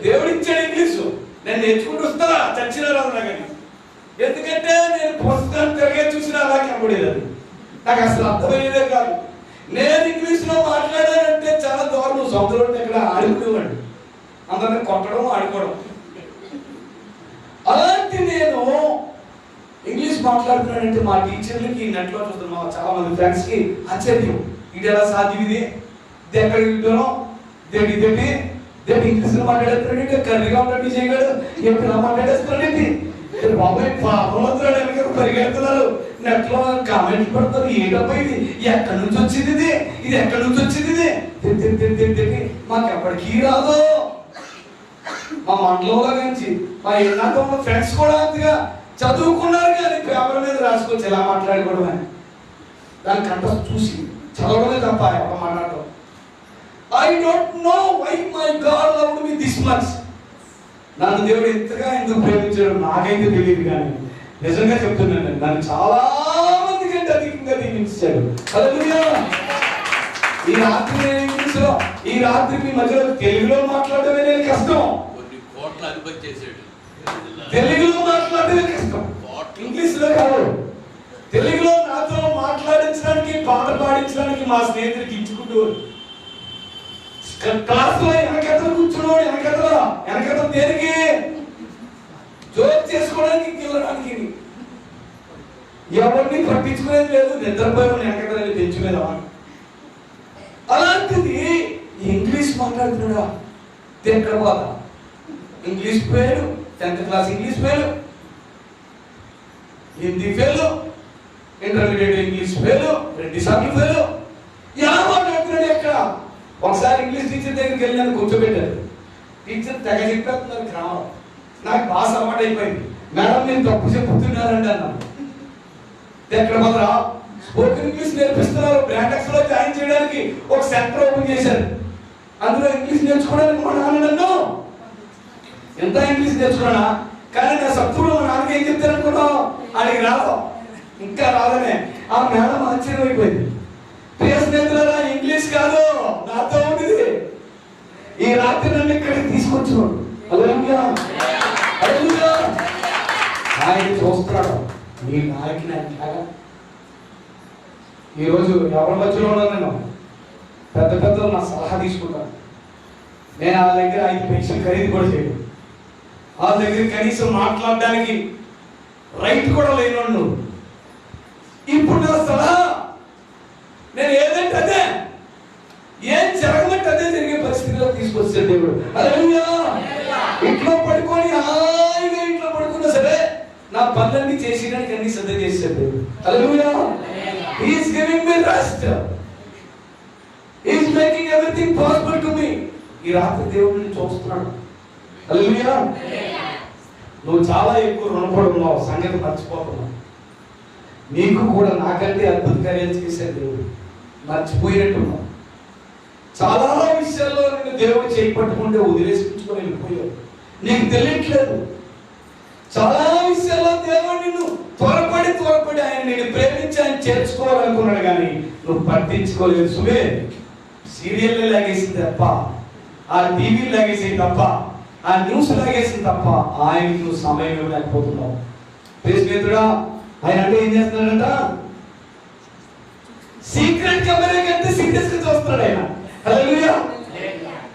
దేవుడు ఇచ్చాడు ఇంగ్లీషు, నేను నేర్చుకుంటూ వస్తా చచ్చిన రాదు నాకు. ఎందుకంటే నేను పుస్తకాన్ని తిరిగే చూసినా అలా కనబడేది. అది నాకు అసలు అర్థమయ్యేదే కాదు. నేను ఇంగ్లీష్ లో మాట్లాడానంటే చాలా దూరం సముద్రంలో ఇక్కడ ఆడుకునేవాడు, అందరిని కొట్టడం ఆడుకోవడం. అలాంటి నేను ఇంగ్లీష్ మాట్లాడుతున్నానంటే మా టీచర్లకి నెట్లో చూస్తున్నా చాలా మంది ఫ్రెండ్స్ కి ఆశ్చర్యం, ఇది ఎలా సాధ్యం, ఇది ఎక్కడికి వింటానో దేటి దేటి దేటి ఇంగ్లీష్ లో మాట్లాడేస్తున్నాడు, కర్రీగా ఉంటాడు చేయగలడు, ఎప్పుడు ఎలా మాట్లాడేస్తున్నాడండి బాబాయ్ పాపంతురాడు పరిగెడుతున్నారు, నెట్లో కామెంట్ పడతారు, ఏంటబ్బా ఇది ఎక్కడి నుంచి వచ్చింది, ఇది ఎక్కడి నుంచి వచ్చింది, ఇది మాకు ఎప్పటికీ రాదు. మా మండలంలో నుంచి మా ఇళ్ళతో ఉన్న ఫ్రెండ్స్ కూడా అంతగా చదువుకున్నారు, కానీ పేపర్ మీద రాసుకోవచ్చు ఎలా మాట్లాడుకోవడమే, దాని కంట చూసి చదవడమే తప్ప ఎవరు మాట్లాడటం. I don't know why my God loved me this much. నన్ను దేవుడు ఎంతగా ఎందుకు ప్రేమించాడు నాకైతే తెలియదు, కానీ నిజంగా చెప్తున్నాను, నన్ను చాలా మంది కంటే అధికంగా దీవించాడు. హల్లెలూయా. ఈ రాత్రి నేను ఇంగ్లీష్లో, ఈ రాత్రి మీ మధ్యలో తెలుగులో మాట్లాడమే నేను కష్టం, తెలుగులో మాట్లాడమే కష్టం, ఇంగ్లీష్ లో కాదు. తెలుగులో నాతో మాట్లాడించడానికి, పాట పాడించడానికి మా స్నేహితుడికి ఇచ్చుకుంటూ క్లాసులో వెనకథలు కూర్చున్నాడు. వెనకథలు దేనికి? జోక్ చేసుకోవడానికి, గిల్లడానికి. ఎవరిని పట్టించుకునేది లేదు, నిద్రపోయి వెనకథలు తెచ్చుకునేదా. అలాంటిది ఇంగ్లీష్ మాట్లాడుతున్నాడా? ఎక్కడ పోతా ఇంగ్లీష్ పేరు, 10th క్లాస్ ఇంగ్లీష్ పేరు, Hindi fail, intermediate English fail, 2 సార్లు ఫెయిల్. ఎలా మాట్లాడుతున్నాడు? ఎక్కడ? ఒకసారి ఇంగ్లీష్ టీచర్ దగ్గరికి వెళ్ళి నన్ను కూర్చోబెట్టారు. టీచర్ తెగ చెప్పేస్తున్నారు గ్రామం. నాకు బాగా అలవాటు అయిపోయింది. మేడం నేను తప్పు చెప్పుతున్నారండి అన్నాను. ఎక్కడ మాత్రం స్పోకెన్ ఇంగ్లీష్ నేర్పిస్తున్నారు. బ్రాండెక్స్ లో జాయిన్ చేయడానికి ఒక సెంటర్ ఓపెన్ చేశారు. అందులో ఇంగ్లీష్ నేర్చుకోవడానికి మా నాన్న నన్ను ఎంత ఇంగ్లీష్ నేర్చుకున్నా, కానీ నా సత్తుడు మా నాన్నకి ఏం చెప్తాను అనుకున్నావు? ఆయనకి రాదు, ఇంకా రాదనే. ఆ మేడం ఆశ్చర్యం అయిపోయింది. ప్రియ స్నేహితులారా, ఇంగ్లీష్ కాదు నాతో ఉండేది. ఈ రాత్రి నన్ను ఇక్కడికి తీసుకొచ్చున్నాడు. హల్లెలూయా, హల్లెలూయా. ఆయన చూస్తున్నాడు నీ నాయకుని అంటాగా. ఈరోజు ఎవరి మధ్యలో ఉన్నాను నేను? పెద్ద పెద్దలు నా సలహా తీసుకుంటాను. నేను ఆ దగ్గర 5 పైసలు ఖరీదు కూడా చేయను. ఆ దగ్గర కనీసం మాట్లాడడానికి రైట్ కూడా లేను. ఇప్పుడు నా సలహా నేను ఏదంటే అదే, ఏం జరగమంటే అదే జరిగే పరిస్థితిలో తీసుకొచ్చాడు దేవుడు. హల్లెలూయా. ఇంట్లో పడుకొని హాయిగా ఇంట్లో పడుకున్నా సరే నా పనులన్నీ చేసేయడానికి అన్ని సిద్ధం చేశాడు దేవుడు. హల్లెలూయా. He is giving me rest. He is making everything possible to me. ఈ రాత్రి దేవుడిని చూస్తున్నాడు. హల్లెలూయా. నువ్వు చాలా ఎక్కువ రుణపడి ఉన్నావు, సంగతి మర్చిపోతున్నావు. నీకు కూడా నాకంటే అద్భుత కార్యాలు చేశాడు దేవుడు, మర్చిపోయినట్టున్నావు. చాలా విషయాల్లో నేను దేవుడు చేయి పట్టుకుంటే వదిలేసుకుంటుకొని వెళ్ళిపోయావు, నీకు తెలియట్లేదు. చాలా విషయాల్లో దేవుడు నిన్ను త్వరపడి ఆయన నేను ప్రేమించి ఆయన చేర్చుకోవాలనుకున్నాడు, కానీ నువ్వు పట్టించుకోలేదు. సుమే సీరియల్ లాగేసింది తప్ప, ఆ టీవీ లాగేసింది తప్ప, ఆ న్యూస్ లాగేసింది తప్ప ఆయనకి నువ్వు సమయం ఇవ్వలేకపోతున్నావు. స్నేహితుడా, ఆయన అంటే ఏం చేస్తున్నాడంట? సీక్రెట్ కెమెరా కంటే సీరియస్ గా చూస్తున్నాడు ఆయన. హల్లెలూయా.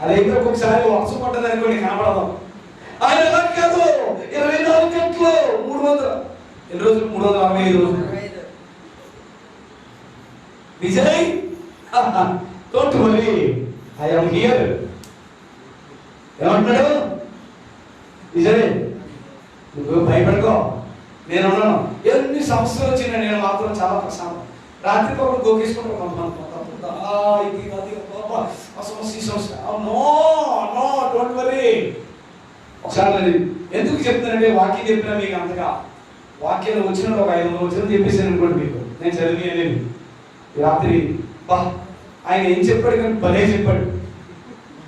అదైతే ఒక్కొక్కసారి వర్షం పడ్డది అనుకోండి కనపడదు. ఆయన ఎలా కాదు, 24 గంటలు 300 ఎన్ని రోజులు? 365 రోజులు. Vijay don't worry, I am here. ఏమంటున్నాడు విజయ్? నువ్వు భయపడుకో, నేను ఉన్నాను. ఎన్ని సమస్యలు వచ్చినా నేను మాత్రం చాలా ప్రశాంతం. రాత్రి ఒకటి గోకేసుకుంటారు కొంతమంది. ఒకసారి ఎందుకు చెప్తానంటే, వాక్యం చెప్పినా మీకు అంతగా వాక్యాలు వచ్చిన ఒక 500 వచ్చిన చెప్పేసాను అనుకోండి మీకు, నేను చదివి రాత్రి బా ఆయన ఏం చెప్పాడు కానీ భలే చెప్పాడు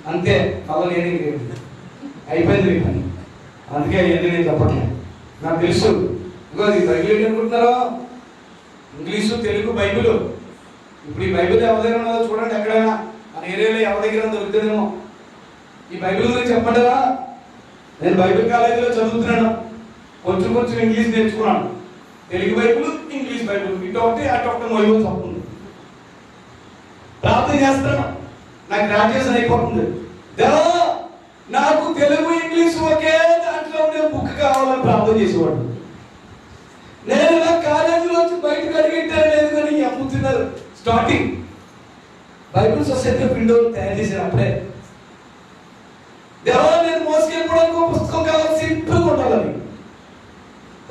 అంతే, మళ్ళీ నేనే అయిపోయింది మీకు అని. అందుకే అవన్నీ నేను చెప్పట్లేదు, నాకు తెలుసు. ఇంకో ఈ బైబిల్ ఏంటి అనుకుంటున్నారో? English, Telugu Bible. ఇప్పుడు ఈ బైబిల్ ఎవరి దగ్గర ఉన్నదో చూడండి, ఎక్కడైనా మన ఏరియాలో ఎవరి దగ్గర దొరుకుతుందేమో. ఈ బైబిల్ గురించి చెప్పండిరా. నేను బైబిల్ కాలేజీలో చదువుతున్నాను, కొంచెం ఇంగ్లీష్ నేర్చుకున్నాను. తెలుగు బైబిల్, ఇంగ్లీష్ బైబిల్, ఇటు ఒకటి అటు ఒకటి మొయ్యో తప్పుంది. ప్రార్థన చేస్తాను, నాకు గ్రాడ్యుయేషన్ అయిపోతుంది. దేవా నాకు తెలుగు ఇంగ్లీష్ ఒకే దాంట్లో ఉండే బుక్ కావాలని ప్రార్థన చేసేవాడు. నేను నా కాలేజీలో వచ్చి బయటకు అడిగిట్టాను లేదు, కానీ అమ్ముతున్నారు. Starting Bible society of India తయారు చేశారు అప్పుడే. దేవా నేను మోసుకెళ్ళడానికి ఒక పుస్తకం కావాలి, సింపుల్గా ఉండాలని.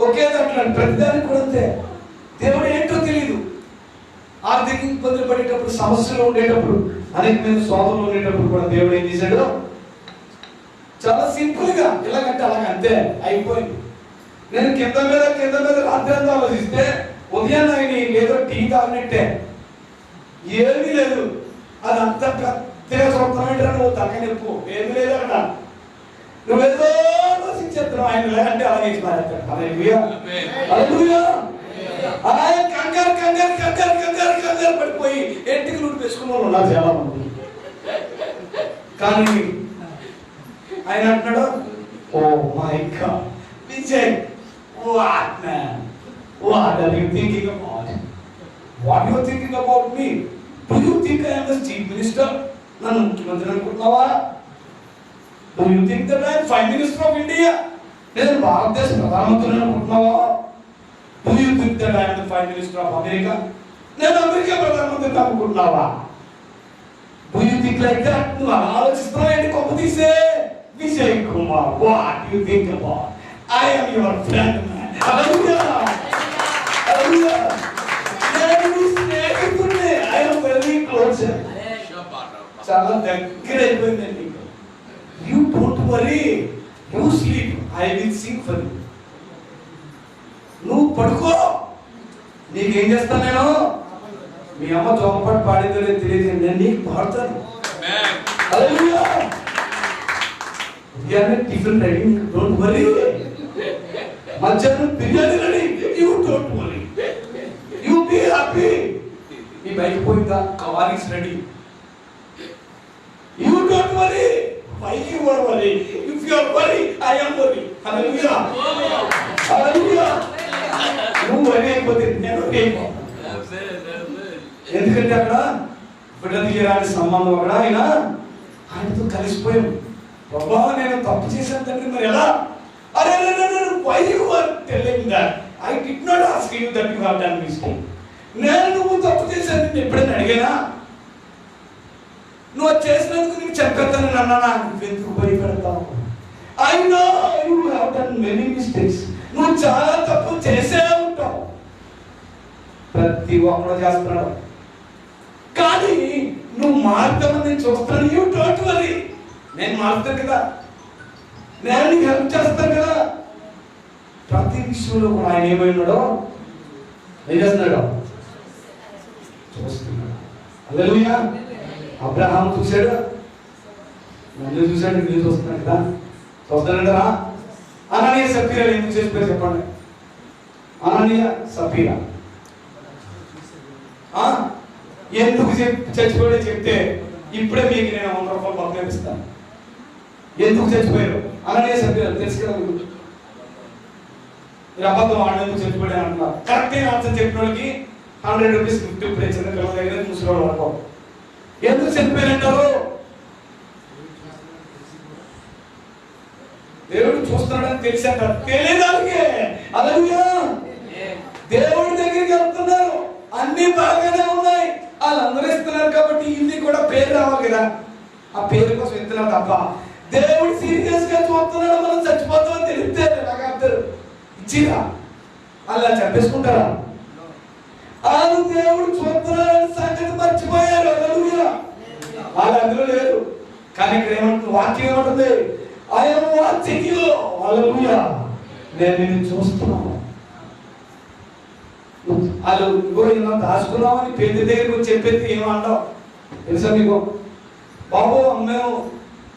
ఒకే దాంట్లో ప్రతిదానికి కూడా అంతే. దేవుడు ఏంటో తెలియదు. ఆర్థిక ఇబ్బందులు పడేటప్పుడు, సమస్యలు ఉండేటప్పుడు, అనేకమైన శోధనలు ఉండేటప్పుడు కూడా దేవుడు ఏం చేశాడు? చాలా సింపుల్ గా ఇలాగంటే అలాగ అంతే అయిపోయింది. నేను కింద మీద రాత్రి అంతా ఆలోచిస్తే ఉదయాన్ని ఆయన ఏదో టీ తాగినట్టే, ఏమీ లేదు. అది అంత పెద్దగా చూడతానంటే నువ్వు తగ్గనిప్పు ఏమీ లేదు అక్కడ. నువ్వేదో ఇచ్చేస్తాం. ఆయన అంటే అలాగే ఇచ్చి మారేస్తాడు. ఆయన కంగారు కంగారు కంగారు కంగారు కంగారు పడిపోయి ఎంటికి నూటి పెట్టుకున్న వాళ్ళు ఉన్నారు చాలా మంది. కానీ ఆయన అంటున్నాడు, oh my God Vijay, what man, what are you thinking about? What you are thinking about me? Do you think I am the chief minister? నన్ను ముఖ్యమంత్రి అనుకుంటున్నావా? Do you think that I am prime minister of India? నేను భారతదేశ ప్రధానమంత్రి అనుకుంటున్నావా? Do you think that I am the prime minister of America? నేను America ప్రధానమంత్రి అనుకుంటున్నావా? Do you think like that? నువ్వు ఆలోచిస్తున్నావు ఏంటి? కొమ్మ తీసే Vijay Kumar, what do you think about? I am your friend, man. Hallelujah. Hallelujah. నేను స్నేహితుడిని. I am very close. చాలా దగ్గర అయిపోయిందండి. You don't worry. You sleep. I will sing for you. నువ్వు పడుకో, నీకేం చేస్తాను నేను? మీ అమ్మ జోమపాటు పాడేదో లేదు తెలియదు, నేను నీకు పాడతాను. Hallelujah. We are different ready. Don't worry. మధ్యాహ్నం biryani ready. You don't worry. You be happy. ఈ బైక్ పోయిందా? Car is ready. You don't worry. Why you are worry? If you are worry, I am worry. Hallelujah. Hallelujah. నువ్వు worry అయిపోతే నేను అయిపో. ఎందుకంటే అక్కడ విడదీయరాని సంబంధం అక్కడ ఆయనతో కలిసిపోయాం. బాబా నేను తప్పు చేశాను తండ్రి, మరి ఎలా? అరే why you are telling that? I did not ask you that you have done mistake. నేను నువ్వు తప్పు చేశాను నేను ఎప్పుడైనా అడిగానా? నువ్వు చేసినందుకు నీకు చెప్పేస్తాను అన్నానా? ఎందుకు భయపెడతావు? I know you have done many mistakes. నువ్వు చాలా తప్పు చేసే ఉంటావు, ప్రతి ఒక్కరు చేస్తున్నాడు. కానీ నువ్వు మారుతావని నేను చూస్తాను. You don't worry. నేను మారుతాను కదా, నేను నీకు హెల్ప్ చేస్తాను కదా. ప్రతి విషయంలో కూడా ఆయన ఏమైనాడో ఏం చేస్తున్నాడు? చూస్తున్నాడు. హల్లెలూయా. అబ్రహాం చూశాడు, నన్ను చూశాడు, నేను చూస్తున్నాను కదా. చూస్తానంటారా? అననీయ సఫీరా ఎందుకు చేసిపోయి చెప్పండి. అననీయ సఫీరా ఎందుకు చచ్చిపోయాడో చెప్తే ఇప్పుడే మీకు నేను 100 రూపాయలు పంపిస్తాను. ఎందుకు చచ్చిపోయారు? అననీయ సఫీరా తెలుసు కదా మీకు. మీరు అబద్ధం వాడిని ఎందుకు చచ్చిపోయాడు అంటున్నారు. కరెక్ట్ అయిన ఆన్సర్ చెప్పిన వాళ్ళకి 100 రూపీస్ గిఫ్ట్ ఇప్పుడు చిన్న పిల్లల దగ్గర ముసలివాడు అనుకో. ఎందుకు చనిపోయారంటారు? దేవుడు చూస్తున్నాడని తెలిసాక తెలియదానికే. హల్లెలూయా. దేవుడి దగ్గరికి వెళ్తున్నారు, అన్ని బాగానే ఉన్నాయి, వాళ్ళందరూ ఇస్తున్నారు కాబట్టి ఇది కూడా పేరు రావాలి కదా. ఆ పేరు కోసం ఇస్తున్నారు తప్ప దేవుడు సీరియస్ గా చూస్తున్నాడు. మనం చచ్చిపోతామని తెలిస్తే నాకు అర్థం ఇచ్చిరా అలా చెప్పేసుకుంటారా? వాళ్ళు దేవుడు చూస్తున్నారని సంగతి మర్చిపోయారు. హల్లెలూయా. వాళ్ళు అందులో లేరు. కానీ ఇక్కడ ఏమంటుంది? వాక్యం ఏమంటుంది? I am watching you. హల్లెలూయా. నేను నిన్ను చూస్తున్నాను. వాళ్ళు ఇలా దాచుకున్నామని పెద్ద దగ్గరికి వచ్చి చెప్పేది ఏమంటావు తెలుసా మీకు? బాబు మేము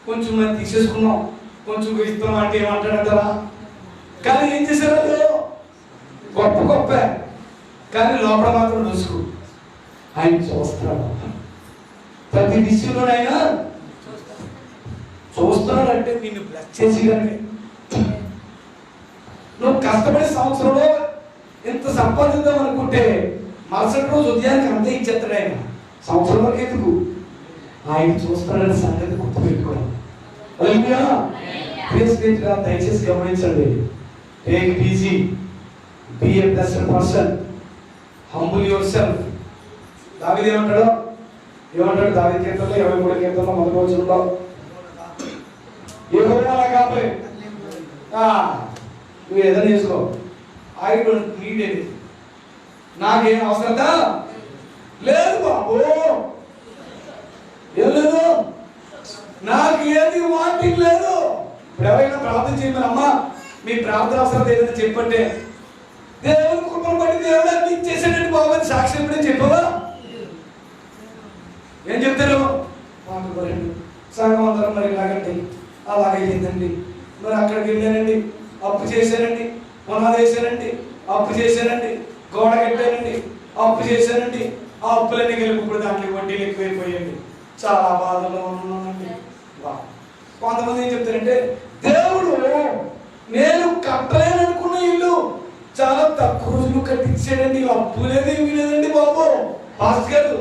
కొంచెం మేము తీసేసుకున్నాం, కొంచెం ఇస్తున్నాం అంటే ఏమంటాడంటారా? కానీ ఏం చేశారు వాళ్ళు? గొప్ప గొప్ప, కానీ లోపల మాత్రం చూసుకో. ఆయన చూస్తున్నాడు, ప్రతి విషయంలోనైనా చూస్తున్నాడు. అంటే నిన్ను బ్లెస్ చేసి కానీ నువ్వు కష్టపడే సంవత్సరంలో ఎంత సంపాదిద్దాం అనుకుంటే మరుసటి రోజు ఉదయానికి అంతే ఇచ్చేస్తాడు ఆయన. సంవత్సరం వరకు ఎందుకు? ఆయన చూస్తున్నాడని సంగతి గుర్తుపెట్టుకోవాలి. హల్లెలూయా. దయచేసి గమనించండి. Take it easy, be a blessed person, humble yourself. దావీదు ఏమంటాడు? దావీదు కీర్తనలో 23వ కీర్తనలో 1వ వచనంలో యెహోవా నా కాపరి, నువ్వు ఏదైనా చేసుకో, ఐ డోంట్ నీడ్ ఎనీథింగ్. నాకేం అవసరం లేదు బాబు, ఏం లేదు, నాకు ఏది వాంటింగ్ లేదు. ఇప్పుడు ఎవరైనా ప్రార్థన చేయమని అమ్మా మీ ప్రార్థన అవసరం లేదని చెప్పంటే దేవుని కృపను బట్టి దేవుడు అన్ని చేసేటట్టు బాబు సాక్షి ఎప్పుడే చెప్పవా? ఏం చెప్తారు? సంఘం అందరం మరి ఇలాగండి అలాగైందండి, మరి అక్కడికి వెళ్ళానండి, అప్పు చేశానండి, పునాది వేసానండి, అప్పు చేశానండి, గోడ కట్టానండి, అప్పు చేశానండి, ఆ అప్పులన్నీ కలిపి ఇప్పుడు దాంట్లో వడ్డీలు ఎక్కువైపోయాయండి, చాలా బాధలో ఉన్నానండి. కొంతమంది ఏం చెప్తారంటే, దేవుడు నేను కట్టలేననుకున్న ఇల్లు చాలా తక్కువ రోజులు కట్టించాడండి, అప్పు లేదు ఏమీ లేదండి బాబు పాస్ గారు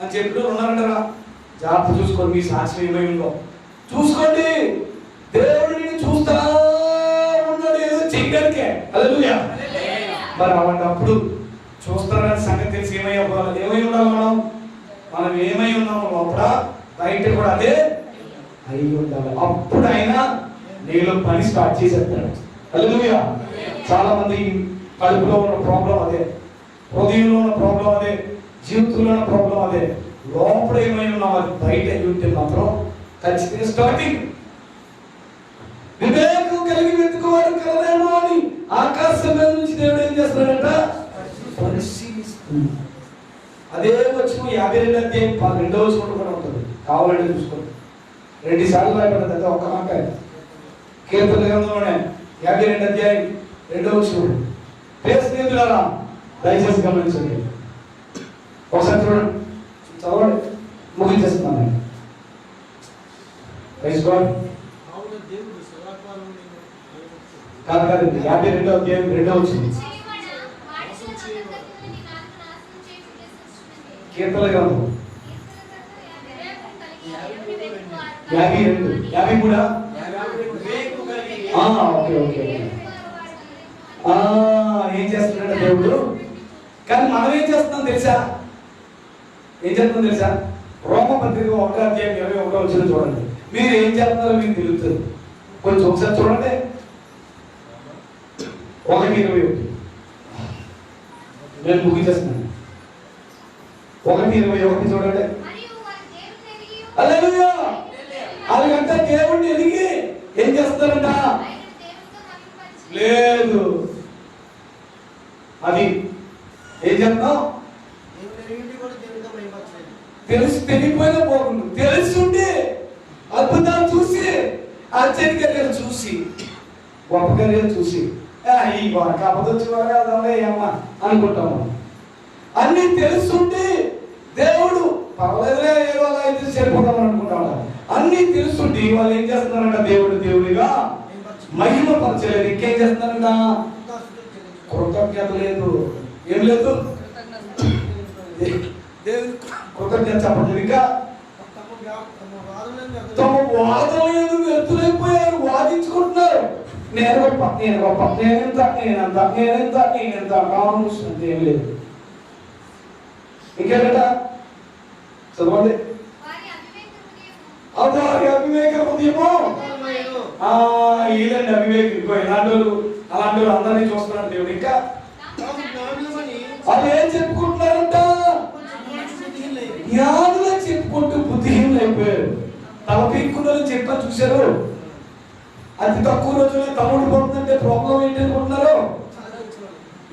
అని చెప్పి ఉన్నారంటారా? జాగ్రత్త చూసుకోండి, మీ సాక్ష్యం ఏమై ఉందో చూసుకోండి. దేవుడు నేను చూస్తా ఉన్నాడు ఏదో చేయడానికే. హల్లెలూయా. మరి అలాంటప్పుడు చూస్తారని సంగతి తెలిసి ఏమై ఉండాలి? మనం ఏమై ఉన్నాము లోపల బయట కూడా అదే అయి ఉండాలి. అప్పుడు ఆయన నీలో పని స్టార్ట్ చేసేస్తాడు. హల్లెలూయా. చాలా మంది కడుపులో ఉన్న ప్రాబ్లం అదే, హృదయంలో ఉన్న ప్రాబ్లం అదే, జీవితంలో ఉన్న ప్రాబ్లం అదే. లోపల ఏమైనా ఉన్నాం అది బయట ఉంటే మాత్రం ఖచ్చితంగా స్టార్టింగ్. వివేకం కలిగి వెతుకోవాలి కలదేమో అని ఆకాశం మీద నుంచి దేవుడు ఏం చేస్తాడంట? పరిశీలిస్తుంది. అదే వచ్చిన 52 అధ్యాయం 2వ వచనం కూడా ఉంటుంది, కావాలంటే చూసుకోండి. 2 సార్లు రాయబడింది, అదే ఒక్క మాట. కీర్తన గ్రంథంలోనే 52 అధ్యాయం 2వ వచనం. ప్రియ స్నేహితులారా దయచేసి గమనించండి, ఒకసారి చూడండి, చదవండి, ముగించేస్తున్నాను నేను. Praise God. కాదండి, 52వ అధ్యాయం 2వ వచనం. కీర్తన గ్రంథం 52, 53. ఓకే. ఏం చేస్తున్నాడు దేవుడు? కానీ మనం ఏం చేస్తున్నాం తెలుసా? రోమపత్రిక 1వ అధ్యాయం 21వ వచనం చూడండి. మీరు ఏం చేస్తున్నారో మీకు తెలుస్తుంది. కొంచెం ఒకసారి చూడండి. 1:21 నేను ముగించేస్తున్నాను. 1:21 చూడండి. హల్లెలూయా. అలాగంటే దేవుడిని ఎదిగి ఏం చేస్తారంట? లేదు, అది ఏం చెప్తాం? తెలిసి తెలియపోయినా పోకుండా తెలిసి ఉండి అద్భుతాలు చూసి ఆశ్చర్యకర్యాలు చూసి గొప్ప కార్యాలు చూసి ఈ కాకపోతే వచ్చేవారుగా అమ్మ అనుకుంటాము. అన్ని తెలుసుండి దేవుడు పర్వాలేదులే ఏ వాళ్ళ అయితే సరిపోతాం అనుకుంటాం. అన్ని తెలుసుండి వాళ్ళు ఏం చేస్తున్నారంట? దేవుడిగా మహిమ పరచలేదు. ఇంకేం చేస్తున్నారంట? కృతజ్ఞత లేదు, ఏం లేదు. దేవుడు కృతజ్ఞత చెప్పండి. ఇంకా తమ వాదనలు వ్యర్థులైపోయారు, వాదించుకుంటున్నారు. నేను గొప్ప నేనెంత అంటే ఏం లేదు. ఇంకేంట చదవండి. వారి అవివేక హృదయము. వీళ్ళండి అవివేక. ఇంకో ఇలాంటి వాళ్ళు అలాంటి వాళ్ళు అందరినీ చూస్తున్నాడు దేవుడు. ఇంకా అది ఏం చెప్పుకుంటున్నారంట? జ్ఞానులు చెప్పుకుంటూ బుద్ధిహీనులు అయిపోయారు. తల పీక్కున్నది చెప్పని చూశారు. అతి తక్కువ రోజుల్లో తమ్ముడు పోతుందంటే ప్రాబ్లం ఏంటి అనుకుంటున్నారు?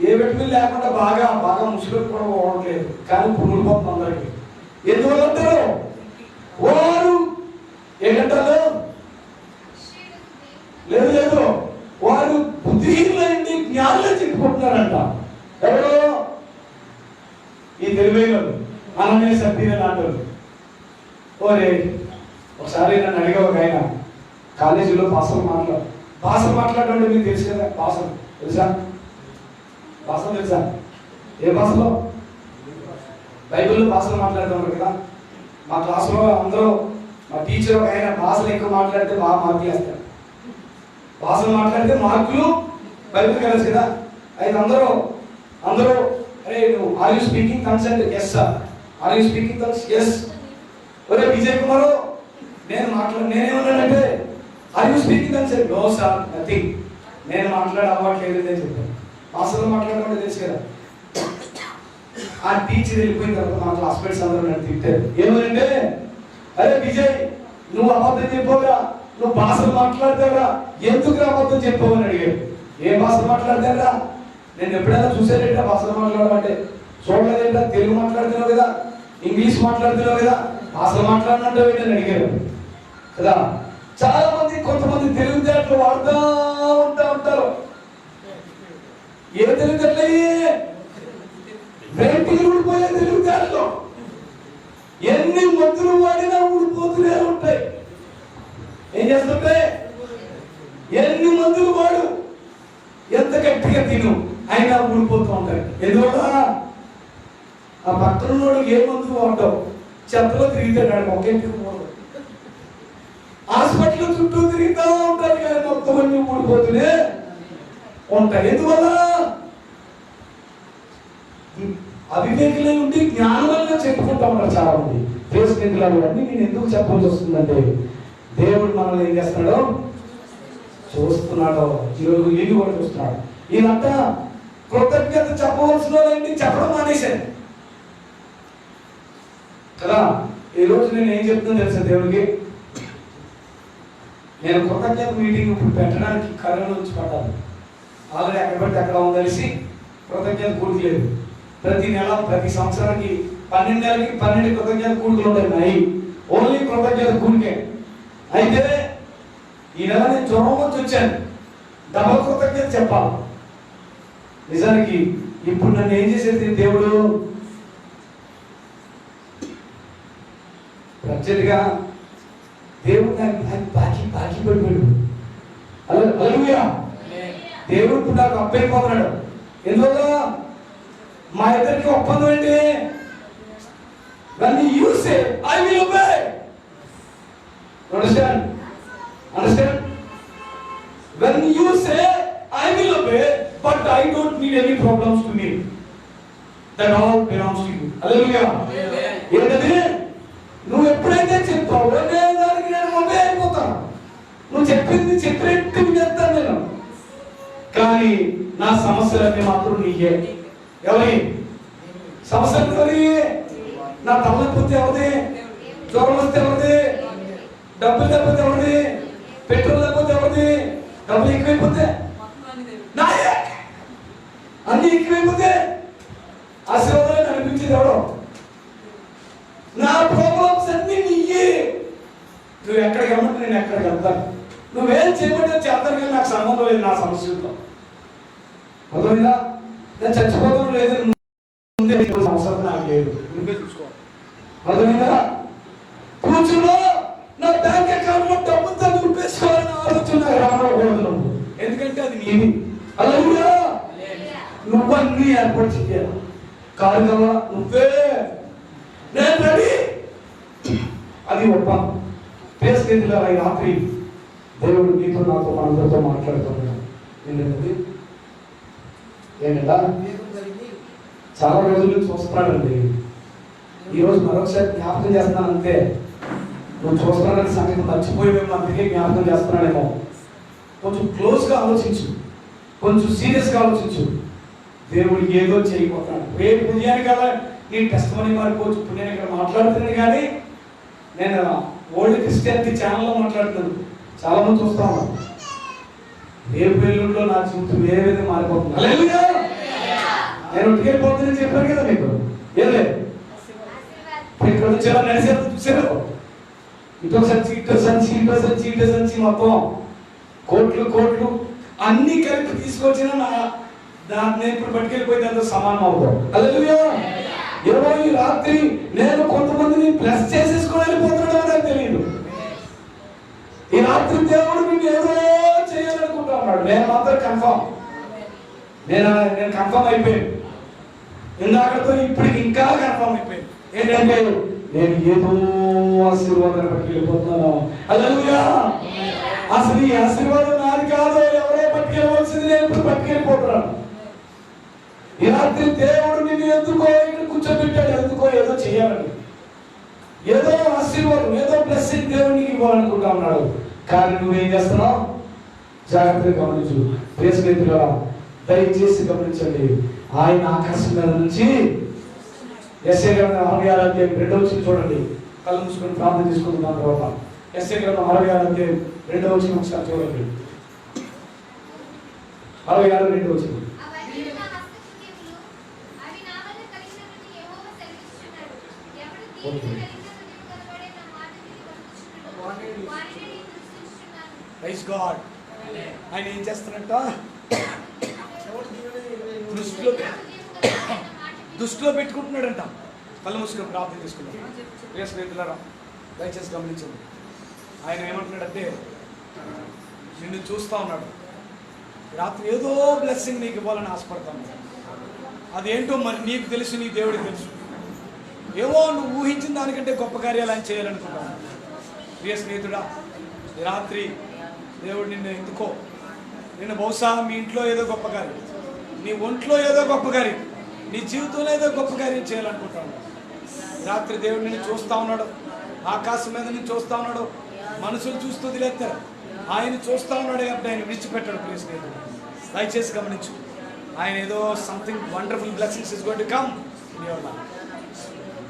ఏ విటమిన్ లేకుండా బాగా ముసుగులు కూడా పోవట్లేదు, కానీ పురుగులు పోతుంది అందరికి. ఎందువల్ల అంటారు? వారు ఏంటంటారు? లేదు, వారు బుద్ధిహీనులైంది జ్ఞానులు చెప్పుకుంటున్నారంట. ఎవరు? ఈ తెలివైన మనమే సత్యనే అంటారు. ఓరే, ఒకసారి నన్ను అడిగా ఒక ఆయన, కాలేజీలో భాషలు మాట్లాడడం మీకు తెలుసు కదా. భాషలు తెలుసా? ఏ భాషలో? బైబిల్లో భాషలు మాట్లాడుతున్నారు కదా. మా క్లాసులో అందరూ, మా టీచర్ ఒక ఆయన భాషలు ఎక్కువ మాట్లాడితే బాగా మార్కులు వేస్తారు. భాషలు మాట్లాడితే మార్కులు బైబిల్ తెలుసు కదా. అయితే అందరూ అరే నువ్వు ఆర్ యూ స్పీకింగ్ థంగ్స్ అంటే yes sir. Are you speaking things? Yes. ఒరే విజయ్ కుమారు, నేనేమన్నానంటే are you speaking things? No sir, nothing. నేను మాట్లాడే అలవాట్లేదు అని చెప్పాను. భాషలో మాట్లాడడం తెలుసు కదా. ఆ టీచర్ వెళ్ళిపోయిన తర్వాత మా క్లాస్మేట్స్ అందరూ నన్ను తిట్టారు. ఏమంటే, అరే విజయ్, నువ్వు అబద్ధం చెప్పవురా, నువ్వు భాషలు మాట్లాడతావురా, ఎందుకు అబద్ధం చెప్పవు అని అడిగాడు. ఏం భాషలు మాట్లాడతారా? నేను ఎప్పుడైనా చూసానంటే భాషలు మాట్లాడమంటే చూడలేదంటే తెలుగు మాట్లాడుతున్నావు కదా, ఇంగ్లీష్ మాట్లాడుతున్నావు కదా, భాషలు మాట్లాడినట్టు అని అడిగారు కదా. చాలా మంది కొంతమంది తెలివితేటలు వాడుతూ ఉంటారు. ఏ తెలివితేటలు? వెంటికి ఊడిపోయే తెలివితేటలు. ఎన్ని మందులు వాడినా ఊడిపోతూనే ఉంటాయి. ఏం చేస్తుంటే ఎన్ని మందులు వాడు, ఎంత గట్టిగా తిను అయినా ఊడిపోతూ ఉంటాయి. ఎందువల్ల? ఆ పక్కన ఏ మందులు వాడతావు, చెత్తలో తిరుగుతాడు, ఒకే తిరుగుతాడు. హాస్పిటల్ చుట్టూ తిరుగుతూ ఉంటారు కానీ మొత్తం అన్ని ఊడిపోతూనే ఉంటాయి. ఎందువల్ల? అవివేకులై ఉండి జ్ఞానంగా చెప్పుకుంటా ఉంటారు చాలా మంది. ఫేస్బుక్లు అన్నీ నేను ఎందుకు చెప్పాల్సి వస్తుందంటే, దేవుడు మనల్ని ఏం చేస్తున్నాడో చూస్తున్నాడో. ఈరోజు వీళ్ళు కూడా చూస్తున్నాడు. ఈయనంతా కృతజ్ఞత చెప్పవలసిన వాళ్ళండి చెప్పడం మానేశారు కదా. ఈరోజు నేను ఏం చెప్తున్నా తెలుసా దేవుడికి? నేను కృతజ్ఞత మీటింగ్ ఇప్పుడు పెట్టడానికి కరోనా నుంచి పడ్డాను. ఆల్రెడీ ఎక్కడ పడితే అక్కడ ఉందలిసి కృతజ్ఞత కూడికి లేదు. ప్రతి నెల ప్రతి సంవత్సరానికి 12 నెలలకి 12 కృతజ్ఞత కూడికలు ఉంటాయి. ఓన్లీ కృతజ్ఞత కూడికే. అయితే ఈ నెల నేను జ్వరం వచ్చి వచ్చాను, డబల్ కృతజ్ఞత చెప్పాలి. నిజానికి ఇప్పుడు నన్ను ఏం చేసేది దేవుడు? ప్రత్యేకంగా దేవుడు నాకు బాకీ పడిపోయాడు. హల్లెలూయా. దేవుడు ఇప్పుడు నాకు అప్పైపోతున్నాడు. ఎందువల్ల? మా ఇద్దరికి ఒప్పందం ఏంటి? When you say, I will obey. Understand? When you say, I will obey, but I don't need any problems to me. That all belongs to you. Hallelujah. ఏంటది? నువ్వు ఎప్పుడైతే చెప్తావు దానికి నేను ఒబే అయిపోతాను. నువ్వు చెప్పింది చెప్పినట్టు చేస్తాను నేను. కానీ నా సమస్యలన్నీ మాత్రం నీకే. ఎవరి సమస్యలు? ఎవరి? నా తలనొప్పి ఎవరిది? జ్వరం వస్తే ఎవరిది? డబ్బులు లేకపోతే ఎవరిది? పెట్రోల్ లేకపోతే ఎవరిది? డబ్బులు ఎక్కువైపోతే నాయే. అన్ని ఎక్కువైపోతే ఆశీర్వాదాలు అనిపించేది ఎవడో? నా ప్రాబ్లమ్స్ అన్ని నీయే. నువ్వు ఎక్కడికి వెళ్ళమంటే నేను ఎక్కడికి వెళ్తాను. నువ్వేం చేయమంటే చేద్దాను కానీ నాకు సంబంధం లేదు నా సమస్యలతో. అర్థమైందా? నేను చచ్చిపోతాం లేదు, అవసరం నాకు లేదు, నువ్వే చూసుకో. అర్థమైందా? కూర్చులో నా బ్యాంక్ అకౌంట్ లో డబ్బుతో నింపేసుకోవాలని ఆలోచన నాకు రాకూడదు. ఎందుకంటే అది నీది. హల్లెలూయా. నువ్వన్నీ ఏర్పాటు చేయాలి. కాదు కదా నువ్వే. నేను రెడీ. అది ఒప్పందం. పేస్కెళ్ళి ఈ రాత్రి దేవుడు నీతో నాతో మనందరితో మాట్లాడుతున్నాడు. ఏంటంటే ఏంటంట? చాలా రోజుల నుంచి చూస్తున్నాడండి. ఈరోజు మరొకసారి జ్ఞాపకం చేస్తున్నాను అంతే. నువ్వు చూస్తున్నాడని సంగతి మర్చిపోయేమో, అందుకే జ్ఞాపకం చేస్తున్నాడేమో. కొంచెం క్లోజ్గా ఆలోచించు, కొంచెం సీరియస్గా ఆలోచించు. దేవుడు ఏదో చేయకపోతాడు. రేపు ఉదయానికి కదా నీ టెస్ట్ మనీ మారిపోవచ్చు. ఇప్పుడు నేను ఇక్కడ మాట్లాడుతున్నాను కానీ నేను ఓల్డ్ క్రిస్టియానిటీ ఛానల్లో మాట్లాడుతున్నాను. చాలా మంది చూస్తాను. రేపు ఎల్లుండిలో నా జీవితం ఏ విధంగా మారిపోతుంది. హల్లెలూయా. నేను ఉట్టికెళ్ళిపోతుందని చెప్పాను కదా మీకు. ఏదే ఇక్కడ నుంచి ఎలా నడిచేది చూసారు. ఇటో సంచి మొత్తం కోట్లు అన్ని కలిపి తీసుకొచ్చిన దాన్ని ఇప్పుడు పట్టుకెళ్ళిపోయి దాంతో సమానం అవుతాం. హల్లెలూయా. ఈ రాత్రి నేను కొంతమందిని ప్లస్ చేసేసుకొని వెళ్ళిపోతున్నాడో నాకు తెలియదు. ఈ రాత్రి దేవుడు నిన్ను ఏదో చేయాలనుకుంటా ఉన్నాడు. నేను మాత్రం కన్ఫర్మ్. నేను కన్ఫర్మ్ అయిపోయాను. ఇందాకతో ఇప్పటికి ఇంకా కన్ఫర్మ్ అయిపోయాను. ఏంటంటే నేను ఏదో ఆశీర్వాదాన్ని పట్టుకెళ్ళిపోతున్నాను. హల్లెలూయా. అసలు ఈ ఆశీర్వాదం నాది కాదు, ఎవరో పట్టుకెళ్ళవలసింది నేను ఇప్పుడు పట్టుకెళ్ళిపోతున్నాను. ఈ రాత్రి దేవుడు నిన్ను ఎందుకో ఇక్కడ కూర్చోబెట్టాడు. ఎందుకో ఏదో చేయాలని, ఏదో ఆశీర్వాదం, ఏదో బ్లెస్సింగ్ దేవునికి ఇవ్వాలనుకుంటా ఉన్నాడు. కానీ నువ్వేం చేస్తున్నావు? జాగ్రత్తగా గమనించు. ప్రియస్నేహితులా, దయచేసి గమనించండి. ఆయన ఆకాశం మీద నుంచి యెషయా గ్రంథం 66 అధ్యాయం 2వ వచనం చూడండి. కళ్ళు మూసుకొని ప్రార్థన చేసుకుంటున్నాం తర్వాత. యెషయా గ్రంథం 66 అధ్యాయం 2వ వచనం ఒకసారి చూడండి. 66 2వ వచనం. గాడ్. ఆయన ఏం చేస్తున్నట్ట, దృష్టిలో పెట్టుకుంటున్నాడంట. కళ్ళు మూసుకొని ప్రార్థన చేసుకున్నాడు. ప్రియ స్నేహితులారా, దయచేసి గమనించండి. ఆయన ఏమంటున్నాడంటే, నిన్ను చూస్తూ ఉన్నాడు. రాత్రి ఏదో బ్లెస్సింగ్ నీకు ఇవ్వాలని ఆశపడతాను. అదేంటో మరి నీకు తెలుసు, నీ దేవుడికి తెలుసు. ఏవో నువ్వు ఊహించిన దానికంటే గొప్ప కార్యాలు ఆయన చేయాలనుకుంటాను. ప్రియ స్నేహితుడా, ఈ రాత్రి దేవుడు నిన్ను ఎందుకో, నిన్ను బహుశా మీ ఇంట్లో ఏదో గొప్ప కార్యం, నీ ఒంట్లో ఏదో గొప్ప కార్యం, నీ జీవితంలో ఏదో గొప్ప కార్యం చేయాలనుకుంటాను. రాత్రి దేవుడు నిన్ను చూస్తూ ఉన్నాడు. ఆకాశం మీద నుంచి చూస్తూ ఉన్నాడు. మనుషులు చూస్తూ వదిలేస్తారు, ఆయన చూస్తూ ఉన్నాడు కాబట్టి ఆయన విడిచిపెట్టాడు. ప్రియ స్నేహితుడు, దయచేసి గమనించు. ఆయన ఏదో something wonderful blessings is going to come in your life.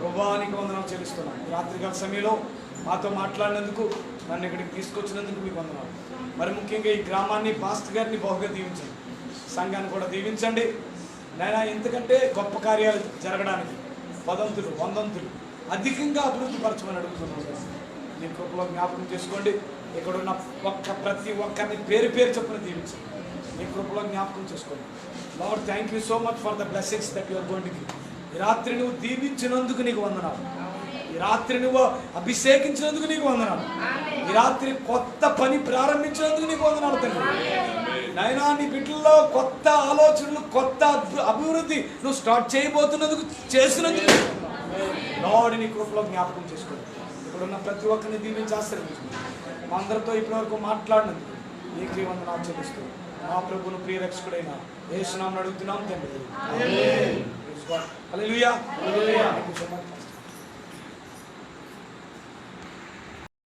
ప్రభువా నీకు వందనాలు చెల్లిస్తున్నాను. రాత్రికాల సమయంలో మాతో మాట్లాడినందుకు, నన్ను ఇక్కడికి తీసుకొచ్చినందుకు మీకు వందనాలు. మరి ముఖ్యంగా ఈ గ్రామాన్ని, పాస్టర్ గారిని బహుగా దీవించండి, సంఘాన్ని కూడా దీవించండి నాయనా. ఎందుకంటే గొప్ప కార్యాలు జరగడానికి పదంతులు, వందంతులు అధికంగా అభివృద్ధి పరచమని అడుగుతున్నాను. మీ కృపలో జ్ఞాపకం చేసుకోండి. ఇక్కడున్న ప్రతి ఒక్కరిని పేరు పేరు చొప్పున దీవించండి. మీ కృపలో జ్ఞాపకం చేసుకోండి. Lord, thank you so much for the blessings that you are going to give. ఈ రాత్రి నువ్వు దీవించినందుకు నీకు వందనాలు. ఈ రాత్రి నువ్వు అభిషేకించినందుకు నీకు వందనాలు. ఈ రాత్రి కొత్త పని ప్రారంభించినందుకు నీకు వందనాలు తండ్రి. నాయనా, నీ బిడ్డల్లో కొత్త ఆలోచనలు, కొత్త అభివృద్ధి నువ్వు స్టార్ట్ చేయబోతున్నందుకు, చేసినందుకు లార్డ్ నీ కృపలో జ్ఞాపకం చేసుకోండి. ఇప్పుడున్న ప్రతి ఒక్కరిని దీవించి ఆశీర్వదించండి. మా అందరితో ఇప్పటివరకు మాట్లాడినందుకు నీకు వందనాలు చెల్లిస్తూ, మా ప్రభువును ప్రియరక్షకుడైన యేసు నామమున అడుగుతున్నాం తండ్రి. హల్లెలూయా.